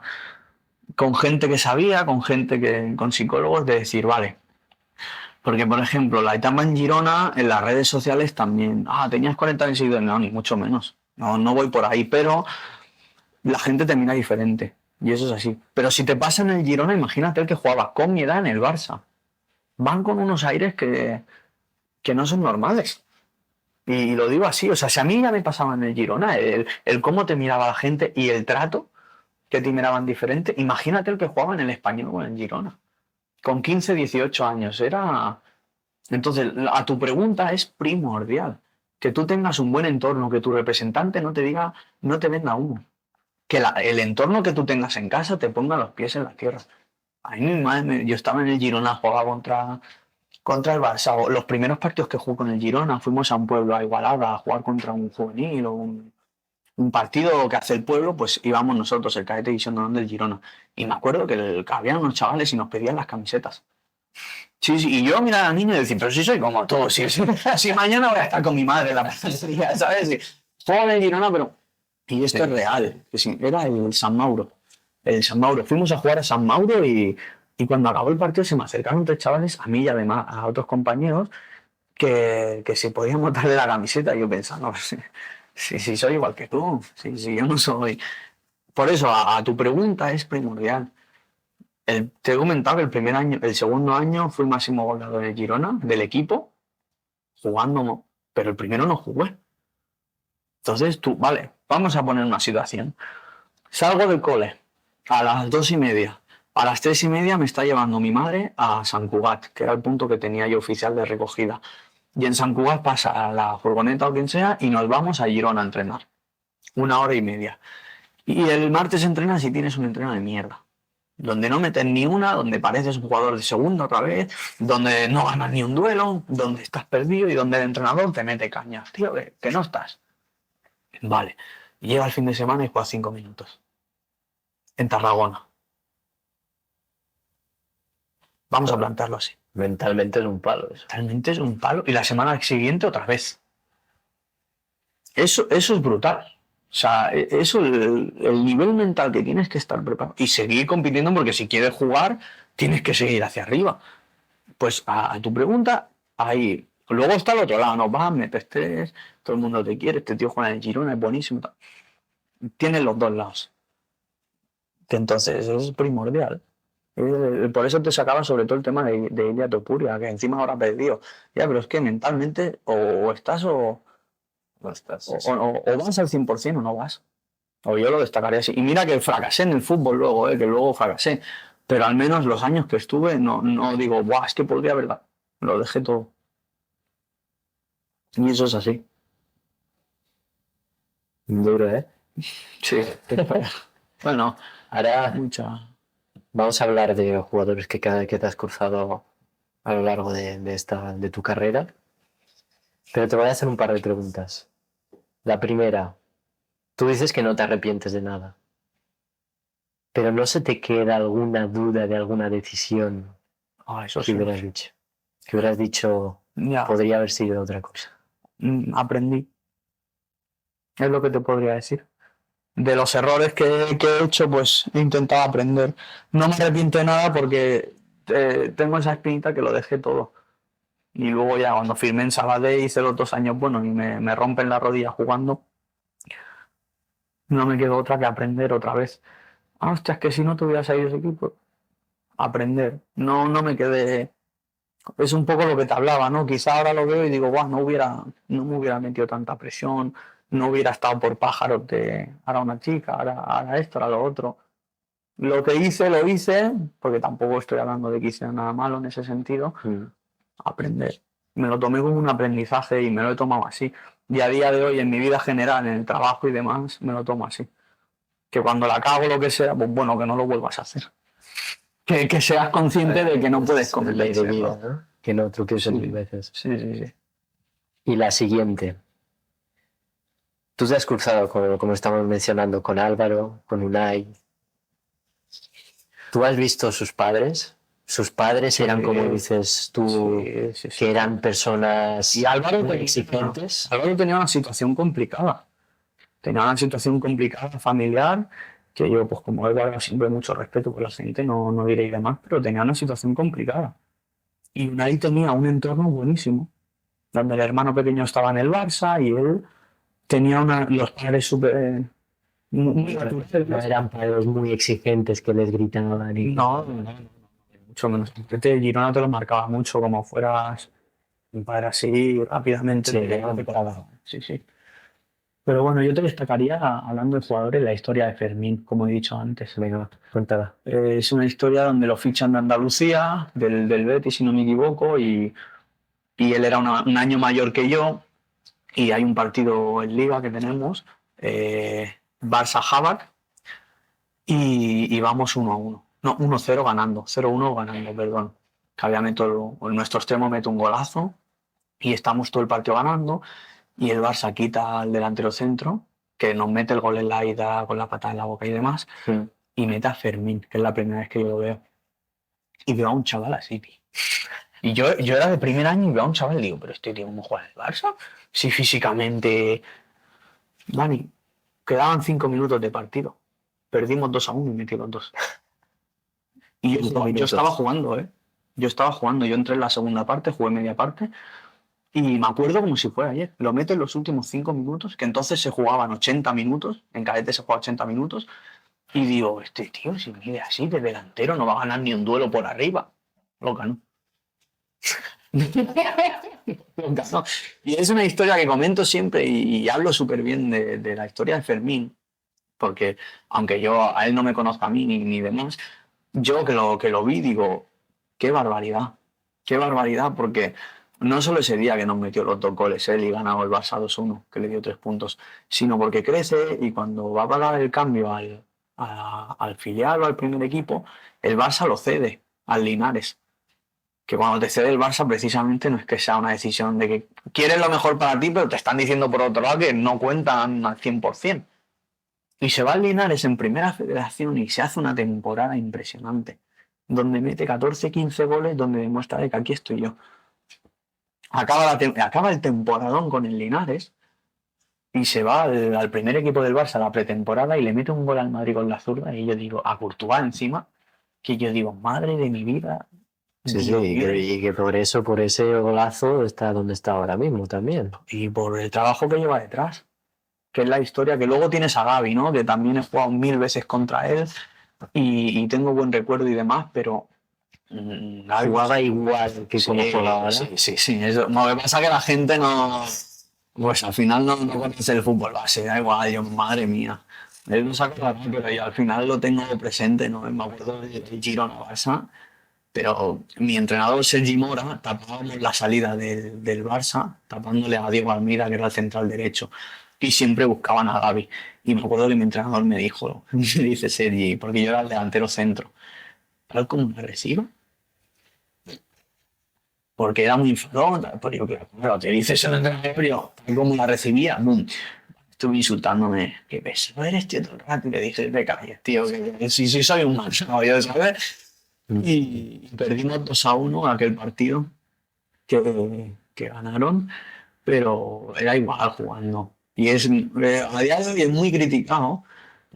Con gente que sabía, con psicólogos, de decir, vale. Porque, por ejemplo, la etapa en Girona, en las redes sociales también. Tenías 40 seguidores. No, ni mucho menos. No voy por ahí, pero la gente te mira diferente. Y eso es así. Pero si te pasa en el Girona, imagínate el que jugaba con mi edad en el Barça. Van con unos aires que no son normales. Y lo digo así, o sea, si a mí ya me pasaba en el Girona, el cómo te miraba la gente y el trato que te miraban diferente, imagínate el que jugaba en el Español o en el Girona. Con 15, 18 años, era Entonces, a tu pregunta es primordial que tú tengas un buen entorno, que tu representante no te diga, no te venda humo. Que el entorno que tú tengas en casa te ponga los pies en la tierra. A mí mi madre, yo estaba en el Girona, jugaba contra el Barça. Los primeros partidos que jugué con el Girona, fuimos a un pueblo a Igualada a jugar contra un juvenil o un partido que hace el pueblo, pues íbamos nosotros, el cadete división de honor del Girona. Y me acuerdo que había unos chavales y nos pedían las camisetas. Sí, sí, y yo miraba a la niña y decía, pero si soy como todos, si mañana voy a estar con mi madre en la panadería, ¿sabes? Y juego en el Girona, pero... Y esto es real, que sí, era el San Mauro. El San Mauro. Fuimos a jugar a San Mauro y cuando acabó el partido se me acercaron tres chavales, a mí y además a otros compañeros, que si podíamos darle la camiseta. Y yo pensando, si soy igual que tú, si yo no soy... Por eso, a tu pregunta es primordial. Te he comentado que el primer año, el segundo año fui máximo goleador de Girona, del equipo, jugando, pero el primero no jugué. Entonces tú, vale, vamos a poner una situación. Salgo del cole a las 2:30. A las 3:30 me está llevando mi madre a San Cugat, que era el punto que tenía yo oficial de recogida. Y en San Cugat pasa la furgoneta o quien sea y nos vamos a Girona a entrenar. 1 hora y media. Y el martes entrenas y tienes un entreno de mierda. Donde no metes ni una, donde pareces un jugador de segunda otra vez, donde no ganas ni un duelo, donde estás perdido y donde el entrenador te mete cañas. Tío, que no estás. Vale. Llega el fin de semana y juega 5 minutos. En Tarragona. Vamos a plantearlo así. Mentalmente es un palo eso. Realmente es un palo. Y la semana siguiente otra vez. Eso es brutal. O sea, eso, el nivel mental que tienes que estar preparado. Y seguir compitiendo porque si quieres jugar, tienes que seguir hacia arriba. Pues a tu pregunta, ahí. Luego está el otro lado, no vas, metes tres, todo el mundo te quiere, este tío juega en el Girona, es buenísimo. Tienes los dos lados. Entonces, eso es primordial. Por eso te sacaba sobre todo el tema de Ilia Topuria, que encima ahora ha perdido. Ya, pero es que mentalmente o estás No estás. o vas al 100% o no vas. O yo lo destacaría así. Y mira que fracasé en el fútbol luego, que luego fracasé. Pero al menos los años que estuve, no digo, buah, es que podría haber dado. Lo dejé todo. Y eso es así. Duro, ¿eh? Sí. Bueno, Ahora mucha. vamos a hablar de jugadores que te has cruzado a lo largo de tu carrera. Pero te voy a hacer un par de preguntas. La primera, tú dices que no te arrepientes de nada. Pero ¿no se te queda alguna duda de alguna decisión Eso que sí. hubieras dicho? Que hubieras dicho, Ya, podría haber sido otra cosa. aprendí. Es lo que te podría decir. De los errores que he hecho, pues he intentado aprender. No me arrepiento de nada porque tengo esa espinita que lo dejé todo. Y luego ya cuando firmé en Sabadell hice los 2 años buenos y me rompen la rodilla jugando, no me quedó otra que aprender otra vez. Ah, hostia, es que si no te hubieras ido ese equipo, aprender. No me quedé. Es un poco lo que te hablaba, ¿no? Quizá ahora lo veo y digo, guau, no me hubiera metido tanta presión, no hubiera estado por pájaros de ahora una chica, ahora esto, ahora lo otro. Lo que hice, lo hice, porque tampoco estoy hablando de que hice nada malo en ese sentido, aprender. Me lo tomé como un aprendizaje y me lo he tomado así. Y a día de hoy, en mi vida general, en el trabajo y demás, me lo tomo así. Que cuando la cago lo que sea, pues bueno, que no lo vuelvas a hacer. Que seas consciente de que no puedes cometer ley de ese vida, error. ¿no? Que no truques Sí. 1000 veces. Sí. Y la siguiente. Tú te has cruzado, como estamos mencionando, con Álvaro, con Unai. ¿Tú has visto sus padres? Sus padres eran, como dices tú, Sí. que eran personas Y Álvaro muy tenía, exigentes. Álvaro tenía una situación complicada. Tenía una situación complicada familiar, que yo, pues como he guardado siempre mucho respeto por la gente, no diré y demás, pero tenía una situación complicada. Y Unai tenía un entorno buenísimo, donde el hermano pequeño estaba en el Barça y él tenía los padres súper... muy No naturales. eran padres muy exigentes que les gritaban. No, mucho menos. El Girona te lo marcaba mucho, como fueras un padre así, rápidamente Sí, te colaba. Sí. Pero bueno, yo te destacaría, hablando de jugadores, la historia de Fermín, como he dicho antes. Venga, cuéntala. Es una historia donde lo fichan de Andalucía, del Betis, si no me equivoco, y y él era un año mayor que yo, y hay un partido en Liga que tenemos, Barça-Havak, y vamos 1-1. No, 1-0 ganando, 0-1 ganando, perdón. Que había nuestro extremo mete un golazo y estamos todo el partido ganando y el Barça quita al delantero centro, que nos mete el gol en la ida con la patada en la boca y demás, y mete a Fermín, que es la primera vez que yo lo veo. Y veo a un chaval así, tío. Y yo era de primer año y veo a un chaval y digo, pero este tío, ¿cómo juega en el Barça? Sí, físicamente... Dani, quedaban 5 minutos de partido. Perdimos 2-1 y metí los dos. Y yo estaba jugando, ¿eh? Yo estaba jugando. Yo entré en la segunda parte, jugué media parte. Y me acuerdo como si fuera ayer. Lo meto en los últimos 5 minutos, que entonces se jugaban 80 minutos. En cadete se juega 80 minutos. Y digo, este tío, si mide así de delantero, no va a ganar ni un duelo por arriba. Lo ganó. Lo ganó. Y es una historia que comento siempre y hablo súper bien de la historia de Fermín. Porque aunque yo a él no me conozca a mí ni demás, yo que lo vi digo, qué barbaridad, porque no solo ese día que nos metió los 2 goles él y ganaba el Barça 2-1, que le dio 3 puntos, sino porque crece y cuando va a pagar el cambio al filial o al primer equipo, el Barça lo cede al Linares. Que cuando te cede el Barça precisamente no es que sea una decisión de que quieres lo mejor para ti, pero te están diciendo por otro lado que no cuentan al 100%. Y se va al Linares en primera federación y se hace una temporada impresionante, donde mete 14-15 goles, donde demuestra que aquí estoy yo. Acaba el temporadón con el Linares y se va al primer equipo del Barça a la pretemporada y le mete un gol al Madrid con la zurda y yo digo, a Courtois encima, que yo digo, madre de mi vida. Sí, sí, y que por eso, por ese golazo, está donde está ahora mismo también. Y por el trabajo que lleva detrás, que es la historia, que luego tienes a Gavi, ¿no? Que también he jugado 1000 veces contra él y tengo buen recuerdo y demás, pero jugaba igual que como jugaba ahora. Sí. Eso. Lo que pasa es que la gente no... Pues al final no conoce el fútbol base, da igual, yo, madre mía. Él no saca la pero yo al final lo tengo presente, ¿no? Me acuerdo de Girona-Barça, pero mi entrenador Sergi Mora tapábamos la salida del Barça, tapándole a Diego Almeida, que era el central derecho, y siempre buscaban a Gavi. Y me acuerdo que mi entrenador me dijo, me dice Sergi, porque yo era el delantero centro, tal como me recibo, porque era muy enfadón, pero yo, claro, te dices el entrenador, yo, tal como la recibía, ¡bum! Estuve insultándome, qué pesado eres, tío, todo el rato, y le dije, te calles, tío, que sí, soy un mal sabio, ¿sabes? Y perdimos 2-1 aquel partido que ganaron, pero era igual jugando. Y a día de hoy es muy criticado,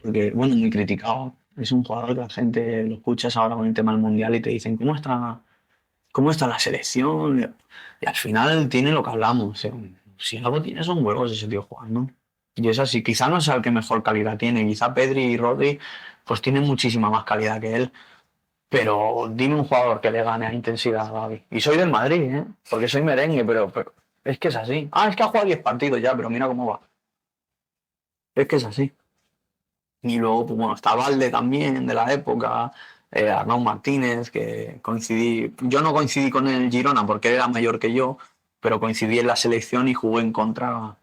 porque, bueno, muy criticado. Es un jugador que la gente lo escuchas ahora con el tema del mundial y te dicen, cómo está la selección? Y al final tiene lo que hablamos. Si algo tiene son huevos ese tío jugando. Y es así, quizá no sea el que mejor calidad tiene, quizá Pedri y Rodri pues tienen muchísima más calidad que él. Pero dime un jugador que le gane a intensidad a Gavi. Y soy del Madrid, ¿eh? Porque soy merengue, pero es que es así. Ah, es que ha jugado 10 partidos ya, pero mira cómo va. Es que es así. Y luego, pues bueno, está Valde también, de la época, Arnau Martínez, que coincidí. Yo no coincidí con el Girona porque él era mayor que yo, pero coincidí en la selección y jugué en contra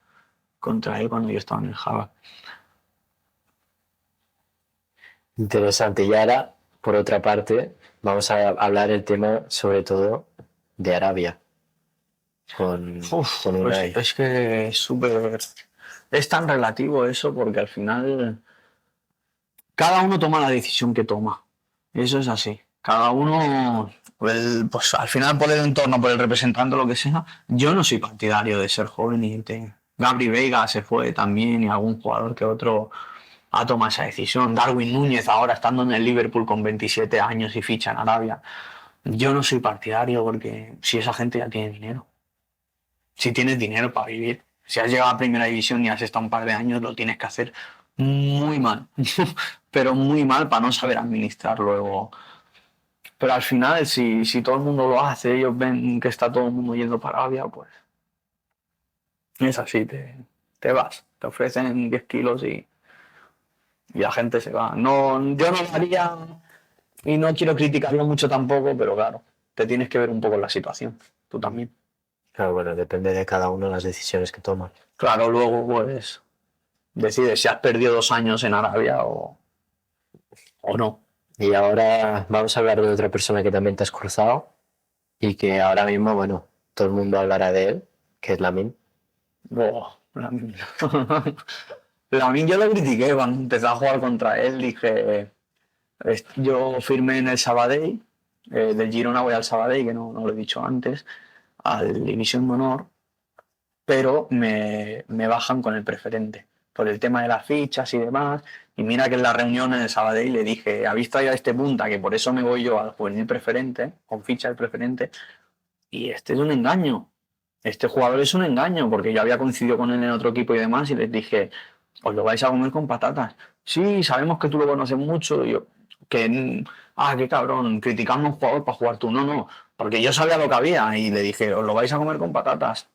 él cuando yo estaba en el Java. Interesante. Y ahora, por otra parte, vamos a hablar el tema, sobre todo, de Arabia. Con Unai. Es que es súper... Es tan relativo eso porque al final cada uno toma la decisión que toma. Eso es así. Cada uno, pues al final por el entorno, por el representante, lo que sea, yo no soy partidario de ser joven y Gabri Veiga se fue también y algún jugador que otro ha tomado esa decisión. Darwin Núñez ahora estando en el Liverpool con 27 años y ficha en Arabia. Yo no soy partidario porque si esa gente ya tiene dinero. Si tienes dinero para vivir, si has llegado a primera división y has estado un par de años, lo tienes que hacer muy mal, pero muy mal para no saber administrar luego. Pero al final, si todo el mundo lo hace, ellos ven que está todo el mundo yendo para Arabia, pues es así, te vas, te ofrecen 10 kilos y la gente se va. No, yo no lo haría y no quiero criticarlo mucho tampoco, pero claro, te tienes que ver un poco en la situación, tú también. Claro, bueno, depende de cada uno las decisiones que toma. Claro, luego pues decides si has perdido 2 años en Arabia o no. Y ahora vamos a hablar de otra persona que también te has cruzado y que ahora mismo, bueno, todo el mundo hablará de él, que es Lamine. Oh, Lamine. Lamine yo lo critiqué cuando empecé a jugar contra él. Dije, yo firmé en el Sabadell, del Girona voy al Sabadell, que no lo he dicho antes, al División de Honor, pero me bajan con el preferente por el tema de las fichas y demás. Y mira que en la reunión en el Sabadell le dije, ¿habéis traído a este punta? Que por eso me voy yo al juvenil preferente, con ficha del preferente, y este es un engaño. Este jugador es un engaño, porque yo había coincidido con él en otro equipo y demás, y les dije, os lo vais a comer con patatas. Sí, sabemos que tú lo conoces mucho. Y yo, qué cabrón, criticando a un jugador para jugar tú. No, no, porque yo sabía lo que había y le dije, os lo vais a comer con patatas.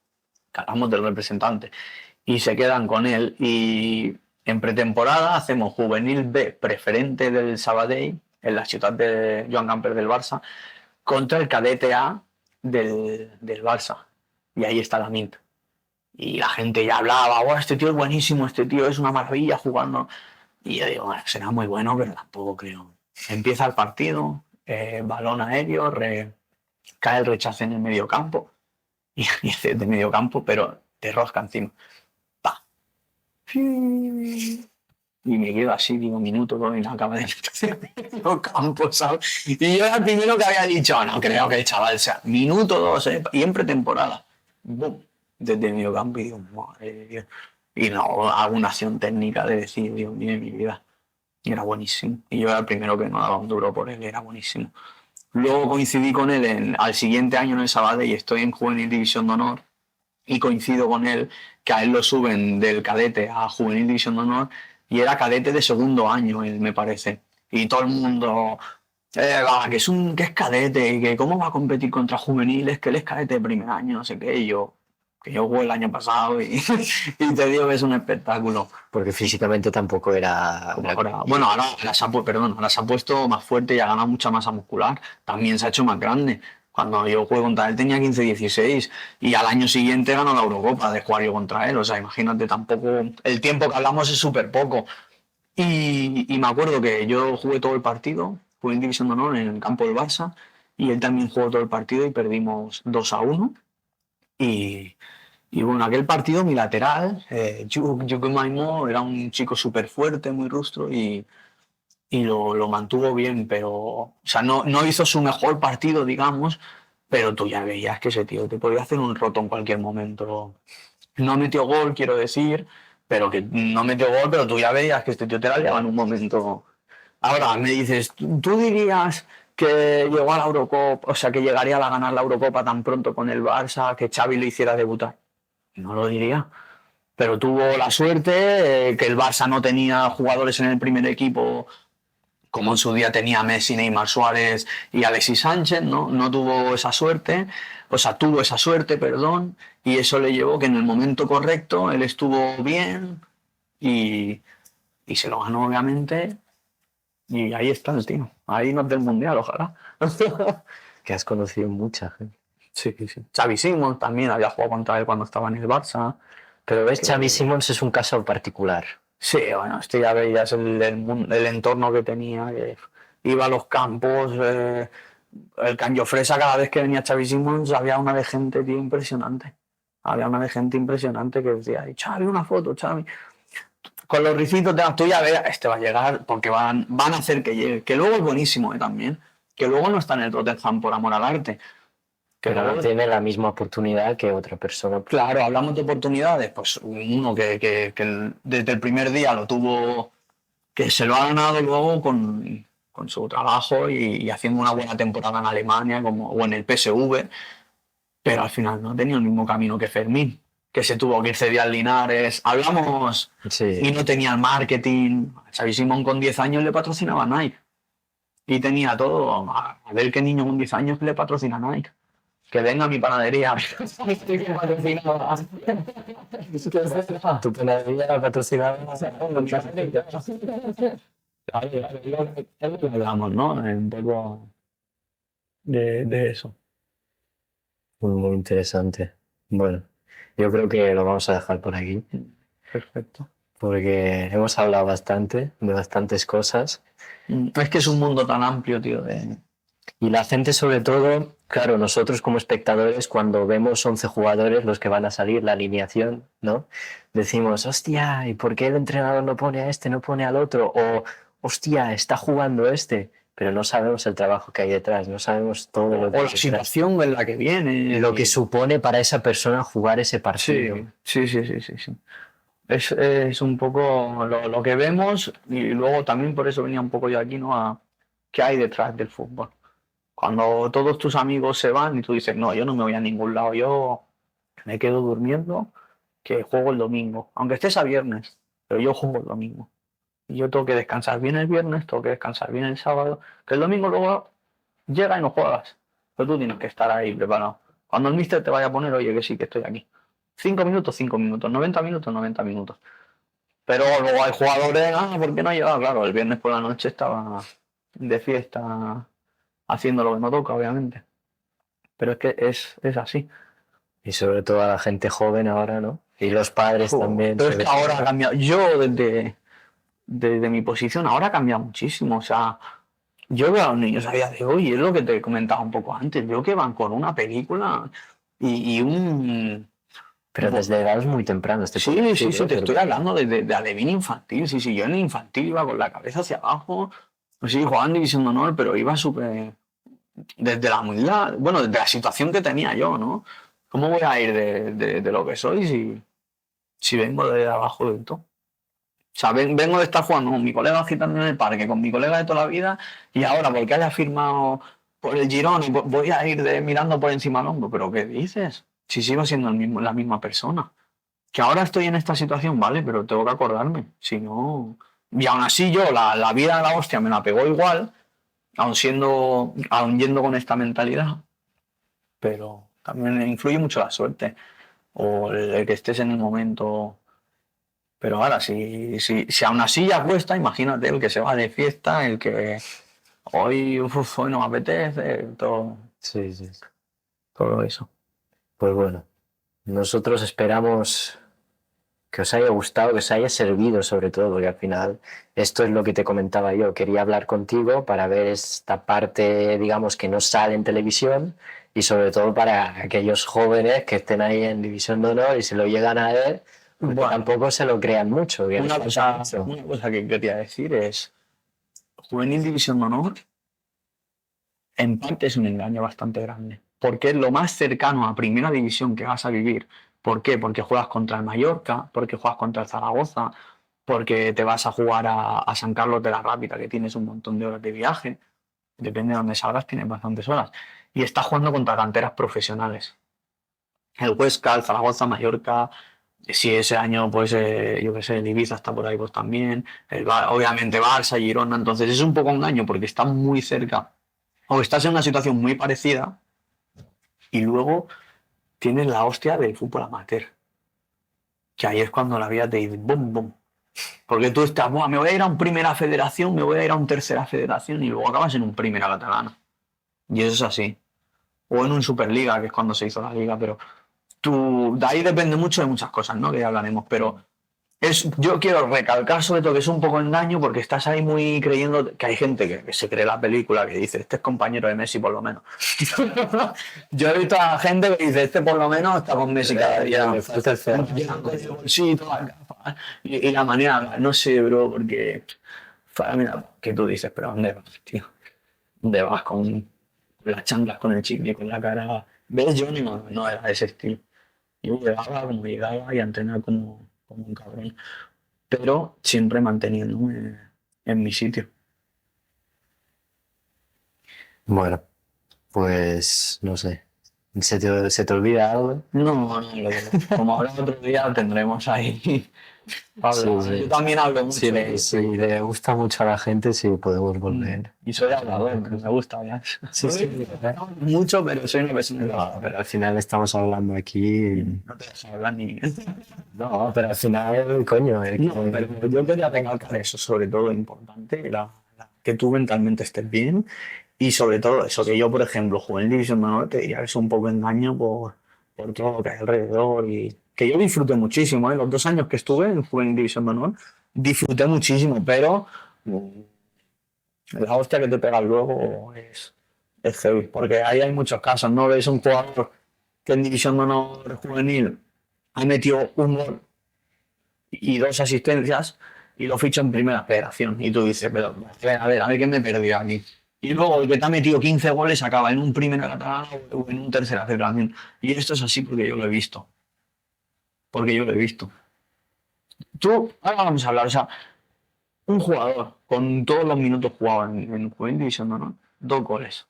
Hablamos del representante. Y se quedan con él. Y en pretemporada hacemos juvenil B preferente del Sabadell, en la ciudad de Joan Gamper del Barça, contra el cadete A del Barça. Y ahí está la Mint. Y la gente ya hablaba, oh, este tío es buenísimo, este tío es una maravilla jugando. Y yo digo, bueno, será muy bueno, pero tampoco creo. Empieza el partido, balón aéreo, cae el rechace en el medio campo, y de medio campo, pero te rosca encima. ¡Pa! Y me quedo así, digo, minuto, todo, y no acaba de meterse en el medio campo, ¿sabes? Y yo era el primero que había dicho, no creo que el chaval sea minuto, dos, y en pretemporada. ¡Bum! Desde el medio campo, y digo, madre de Dios. Y no, alguna acción técnica de decir, Dios mío, de mi vida. Y era buenísimo. Y yo era el primero que no daba un duro por él, era buenísimo. Luego coincidí con él al siguiente año en el Sabadell y estoy en Juvenil División de Honor y coincido con él que a él lo suben del cadete a Juvenil División de Honor y era cadete de segundo año, él, me parece. Y todo el mundo, que es cadete y que cómo va a competir contra juveniles, que él es cadete de primer año, no sé qué. Y yo, que yo jugué el año pasado y te digo que es un espectáculo. Porque físicamente tampoco era... Bueno, ahora se ha puesto más fuerte y ha ganado mucha masa muscular. También se ha hecho más grande. Cuando yo jugué contra él tenía 15-16 y al año siguiente ganó la Eurocopa de jugar yo contra él. O sea, imagínate, tampoco. El tiempo que hablamos es súper poco. Y me acuerdo que yo jugué todo el partido, jugué en División de Honor en el campo del Barça y él también jugó todo el partido y perdimos 2-1. Y, y bueno, aquel partido, mi lateral, Yuke Maimo, era un chico súper fuerte, muy rustro y lo mantuvo bien, pero, o sea, no hizo su mejor partido, digamos, pero tú ya veías que ese tío te podía hacer un roto en cualquier momento. No metió gol, quiero decir, pero que no metió gol, pero tú ya veías que este tío te la liaba en un momento. Ahora me dices, ¿tú dirías que llegó a la Eurocopa, o sea, que llegaría a ganar la Eurocopa tan pronto con el Barça, que Xavi le hiciera debutar? No lo diría. Pero tuvo la suerte que el Barça no tenía jugadores en el primer equipo como en su día tenía Messi, Neymar, Suárez y Alexis Sánchez, ¿no? No tuvo esa suerte, o sea, tuvo esa suerte, perdón, y eso le llevó que en el momento correcto él estuvo bien y, y se lo ganó, obviamente, y ahí está el tío. Ahí no es del Mundial, ojalá. Que has conocido mucha gente. Sí, sí. Xavi Simons también había jugado contra él cuando estaba en el Barça. Pero ves, Xavi Simons es un caso particular. Sí, bueno, este ya veías el entorno que tenía, que iba a los campos, el Can Fresa, cada vez que venía Xavi Simons había una de gente, tío, impresionante. Había una de gente impresionante que decía, "Ay, Xavi, una foto, Xavi." Con los ricitos de tú ya veas, este va a llegar porque van a hacer que llegue. Que luego es buenísimo, también. Que luego no está en el Tottenham por amor al arte. Que Pero luego no tiene la misma oportunidad que otra persona. Claro, hablamos de oportunidades, pues uno que desde el primer día lo tuvo, que se lo ha ganado luego con su trabajo y haciendo una buena temporada en Alemania o en el PSV, pero al final no ha tenido el mismo camino que Fermín, que se tuvo que irse de al Linares. Hablamos Sí. y no tenía el marketing. Xavi Simón con 10 años le patrocinaba Nike y tenía todo. A ver qué niño con 10 años le patrocina Nike. Que venga a mi panadería. Tu panadería la patrocinaba. Hablamos, ¿no? Un poco de eso. Muy, muy interesante. Bueno, yo creo que lo vamos a dejar por aquí, Perfecto. porque hemos hablado bastante de bastantes cosas. Es que es un mundo tan amplio, tío, de... Y la gente, sobre todo, claro, nosotros como espectadores, cuando vemos 11 jugadores, los que van a salir, la alineación, ¿no? Decimos, hostia, ¿y por qué el entrenador no pone a este, no pone al otro? O, hostia, está jugando este. Pero no sabemos el trabajo que hay detrás, no sabemos todo lo que O hay la detrás. situación en la que viene. Lo que supone para esa persona jugar ese Sí, partido. sí. Es un poco lo que vemos y luego también por eso venía un poco yo aquí, ¿no? A qué hay detrás del fútbol. Cuando todos tus amigos se van y tú dices, no, yo no me voy a ningún lado, yo me quedo durmiendo, que juego el domingo, aunque estés a viernes, pero yo juego el domingo. Y yo tengo que descansar bien el viernes, tengo que descansar bien el sábado, que el domingo luego llega y no juegas. Pero tú tienes que estar ahí preparado. Cuando el míster te vaya a poner, oye, que sí, que estoy aquí. 5 minutos, 5 minutos, 90 minutos, 90 minutos. Pero luego hay jugadores, ¿por qué no llegaba? Claro, el viernes por la noche estaba de fiesta haciendo lo que no toca, obviamente. Pero es que es así. Y sobre todo a la gente joven ahora, ¿no? Y los padres también. Pero es que ahora ha cambiado. Yo desde mi posición, ahora ha cambiado muchísimo. O sea, yo veo a los niños a día de hoy, y es lo que te comentaba un poco antes, veo que van con una película y un... Pero desde edades muy tempranas. Sí, te estoy hablando de alevín infantil. Sí, yo en infantil iba con la cabeza hacia abajo, sí, jugando en División de Honor, pero iba súper... Desde la humildad, bueno, desde la situación que tenía yo, ¿no? ¿Cómo voy a ir de lo que soy si vengo de abajo del todo? O sea, vengo de estar jugando con mi colega gitano en el parque, con mi colega de toda la vida, y ahora porque haya firmado por el Girón y voy a ir mirando por encima del hombro. ¿Pero qué dices? Si sigo siendo la misma persona. Que ahora estoy en esta situación, vale, pero tengo que acordarme. Si no. Y aún así yo, la vida de la hostia me la pegó igual, aún yendo con esta mentalidad. Pero también influye mucho la suerte. O el que estés en el momento. Pero ahora, si aún así ya cuesta, imagínate el que se va de fiesta, el que hoy no me apetece, Sí, sí. todo eso. Pues bueno, nosotros esperamos que os haya gustado, que os haya servido sobre todo, porque al final esto es lo que te comentaba yo. Quería hablar contigo para ver esta parte, digamos, que no sale en televisión y sobre todo para aquellos jóvenes que estén ahí en División de Honor y se lo llegan a ver, porque Bueno, tampoco se lo crean mucho. una cosa que quería decir es, Juvenil División de Honor, en parte es un engaño bastante grande, porque es lo más cercano a Primera División que vas a vivir. ¿Por qué? Porque juegas contra el Mallorca, porque juegas contra el Zaragoza, porque te vas a jugar a San Carlos de la Rápida, que tienes un montón de horas de viaje. Depende de dónde salgas, tienes bastantes horas. Y estás jugando contra canteras profesionales. El Huesca, el Zaragoza, Mallorca. Si ese año, pues, yo qué sé, el Ibiza está por ahí, pues también. Obviamente Barça, Girona. Entonces es un poco un engaño porque estás muy cerca o estás en una situación muy parecida y luego tienes la hostia del fútbol amateur. Que ahí es cuando la vida te dice, bum, bum. Porque tú estás, "Buah, me voy a ir a un primera federación, me voy a ir a un tercera federación y luego acabas en un primera catalana. Y eso es así. O en un Superliga, que es cuando se hizo la liga, pero de ahí depende mucho de muchas cosas, ¿no? Que ya hablaremos, pero yo quiero recalcar sobre todo que es un poco engaño porque estás ahí muy creyendo que hay gente que se cree la película, que dice, este es compañero de Messi por lo menos. Yo he visto a gente que dice, este por lo menos está con Messi cada día. Le falta el ferro. Sí, todas las gafas. Y la manera, no sé, bro, porque mira, que tú dices, pero ¿dónde vas, tío? ¿Dónde vas con las chanclas, con el chicle, con la cara? ¿Ves? Yo no era de ese estilo. Yo llegaba como llegaba y a entrenar como un cabrón, pero siempre manteniéndome en mi sitio. Bueno, pues no sé. ¿Se te olvida algo? No, como habrá otro día tendremos ahí. Pablo, Sí, sí. yo también hablo mucho. Si le gusta mucho a la gente, sí podemos volver. Y soy hablador, que me gusta hablar. Sí. No mucho, pero soy una persona No, pero al final estamos hablando aquí. no te dejo hablar ni... No, pero al final, coño. No, pero yo quería recalcar eso, sobre todo importante, que tú mentalmente estés bien y sobre todo eso, que yo, por ejemplo, jugué en División de Honor, te diría que es un poco engaño por todo lo que hay alrededor y que yo disfruté muchísimo, ¿eh? Los 2 años que estuve en Juvenil División de Honor, disfruté muchísimo, pero la hostia que te pegas luego es heavy, porque ahí hay muchos casos, ¿no? Ves un jugador que en División de Honor juvenil ha metido un gol y 2 asistencias y lo ficha en primera federación. Y tú dices, pero a ver qué me he perdido aquí. Y luego el que te ha metido 15 goles acaba en un primera catalana o en un tercera federación. Y esto es así porque yo lo he visto. Porque yo lo he visto. Tú, ahora vamos a hablar, o sea, un jugador con todos los minutos jugados en Juvenil División de Honor, 2 goles.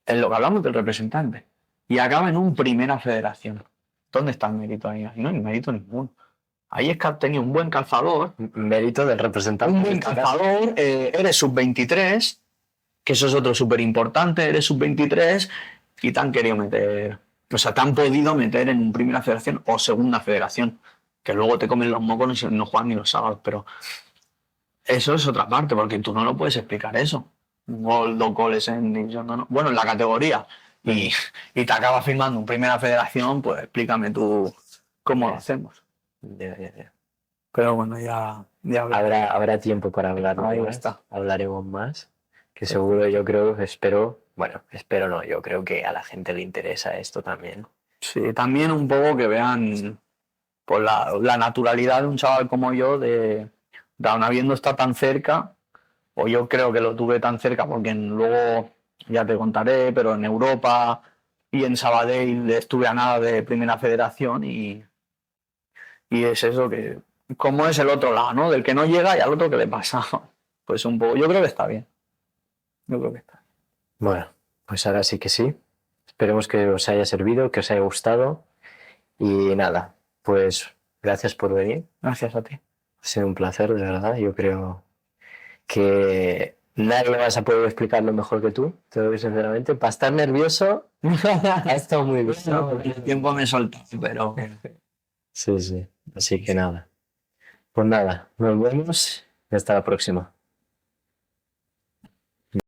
Es lo que hablamos del representante. Y acaba en un primera federación. ¿Dónde está el mérito ahí? Ahí no hay mérito ninguno. Ahí es que has tenido un buen calzador. Mérito del representante. Un buen calzador, eres sub-23, que eso es otro súper importante, eres sub-23 y te han querido meter, o sea, te han podido meter en primera federación o segunda federación, que luego te comen los mocos y no juegan ni los sábados, pero eso es otra parte, porque tú no lo puedes explicar eso. Un gol, 2 goles en división, bueno, en la categoría, y te acabas firmando en primera federación, pues explícame tú cómo lo hacemos. Ya. Pero bueno, ya Habrá tiempo para hablar Ahí más. está. Hablaremos más. Que seguro, yo creo, espero no, yo creo que a la gente le interesa esto también. Sí, también un poco que vean pues, la naturalidad de un chaval como yo, de aun habiendo estado tan cerca, o yo creo que lo tuve tan cerca, porque luego ya te contaré, pero en Europa y en Sabadell estuve a nada de Primera Federación y es eso que, como es el otro lado, ¿no? Del que no llega y al otro que le pasa. Pues un poco, yo creo que está bien. Yo creo que está bien. Bueno, pues ahora sí que sí. Esperemos que os haya servido, que os haya gustado. Y nada, pues gracias por venir. Gracias a ti. Ha sido un placer, de verdad. Yo creo que nadie vas a poder explicarlo mejor que tú, te lo digo sinceramente. Para estar nervioso, ha estado muy bien. El tiempo me soltó, pero Sí. Así que nada. Pues nada, nos vemos y hasta la próxima.